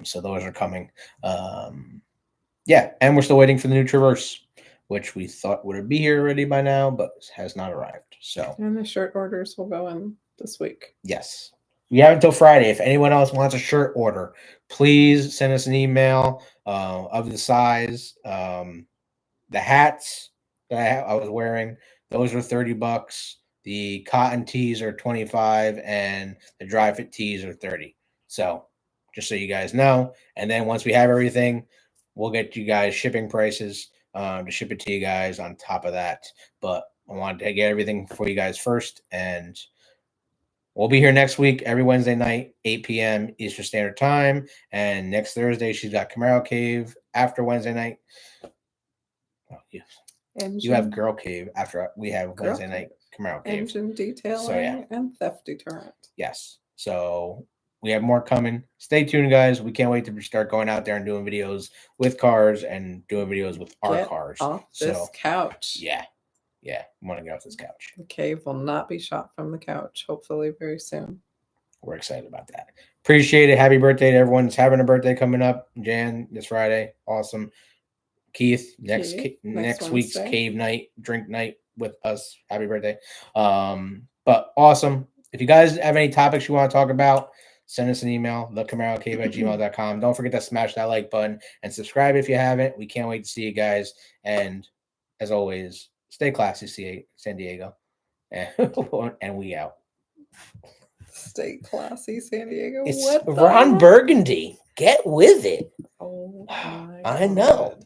So those are coming. Yeah, and we're still waiting for the new Traverse, which we thought would be here already by now, but has not arrived. So And the shirt orders will go in this week. yes, we have until Friday. If anyone else wants a shirt order, please send us an email of the size. The hats that I was wearing, those are $30. The cotton tees are 25, and the dry fit tees are 30. So just so you guys know, and then once we have everything, we'll get you guys shipping prices to ship it to you guys on top of that. But I wanted to get everything for you guys first, and we'll be here next week, every Wednesday night, 8 p.m. Eastern Standard Time. And next Thursday, she's got Camaro Cave after Wednesday night. Oh, yes. You have Girl Cave after we have Girl Wednesday night Camaro Cave. Engine detailing So, yeah. and theft deterrent. Yes. So we have more coming. Stay tuned, guys. We can't wait to start going out there and doing videos with cars and doing videos with our Get cars. off this couch. Yeah. Yeah. I want to get off this couch. The cave will not be shot from the couch, hopefully very soon. We're excited about that. Appreciate it. Happy birthday to everyone who's having a birthday coming up. Jan, this Friday. Awesome. Keith, next week's Wednesday. cave night, drink night with us. Happy birthday. But awesome. If you guys have any topics you want to talk about, send us an email, thecamaroCave@gmail.com. Don't forget to smash that like button and subscribe if you haven't. We can't wait to see you guys. And as always, stay classy, San Diego. And we out. Stay classy, San Diego. It's What the Ron heck? Burgundy. Get with it. Oh my I know. God.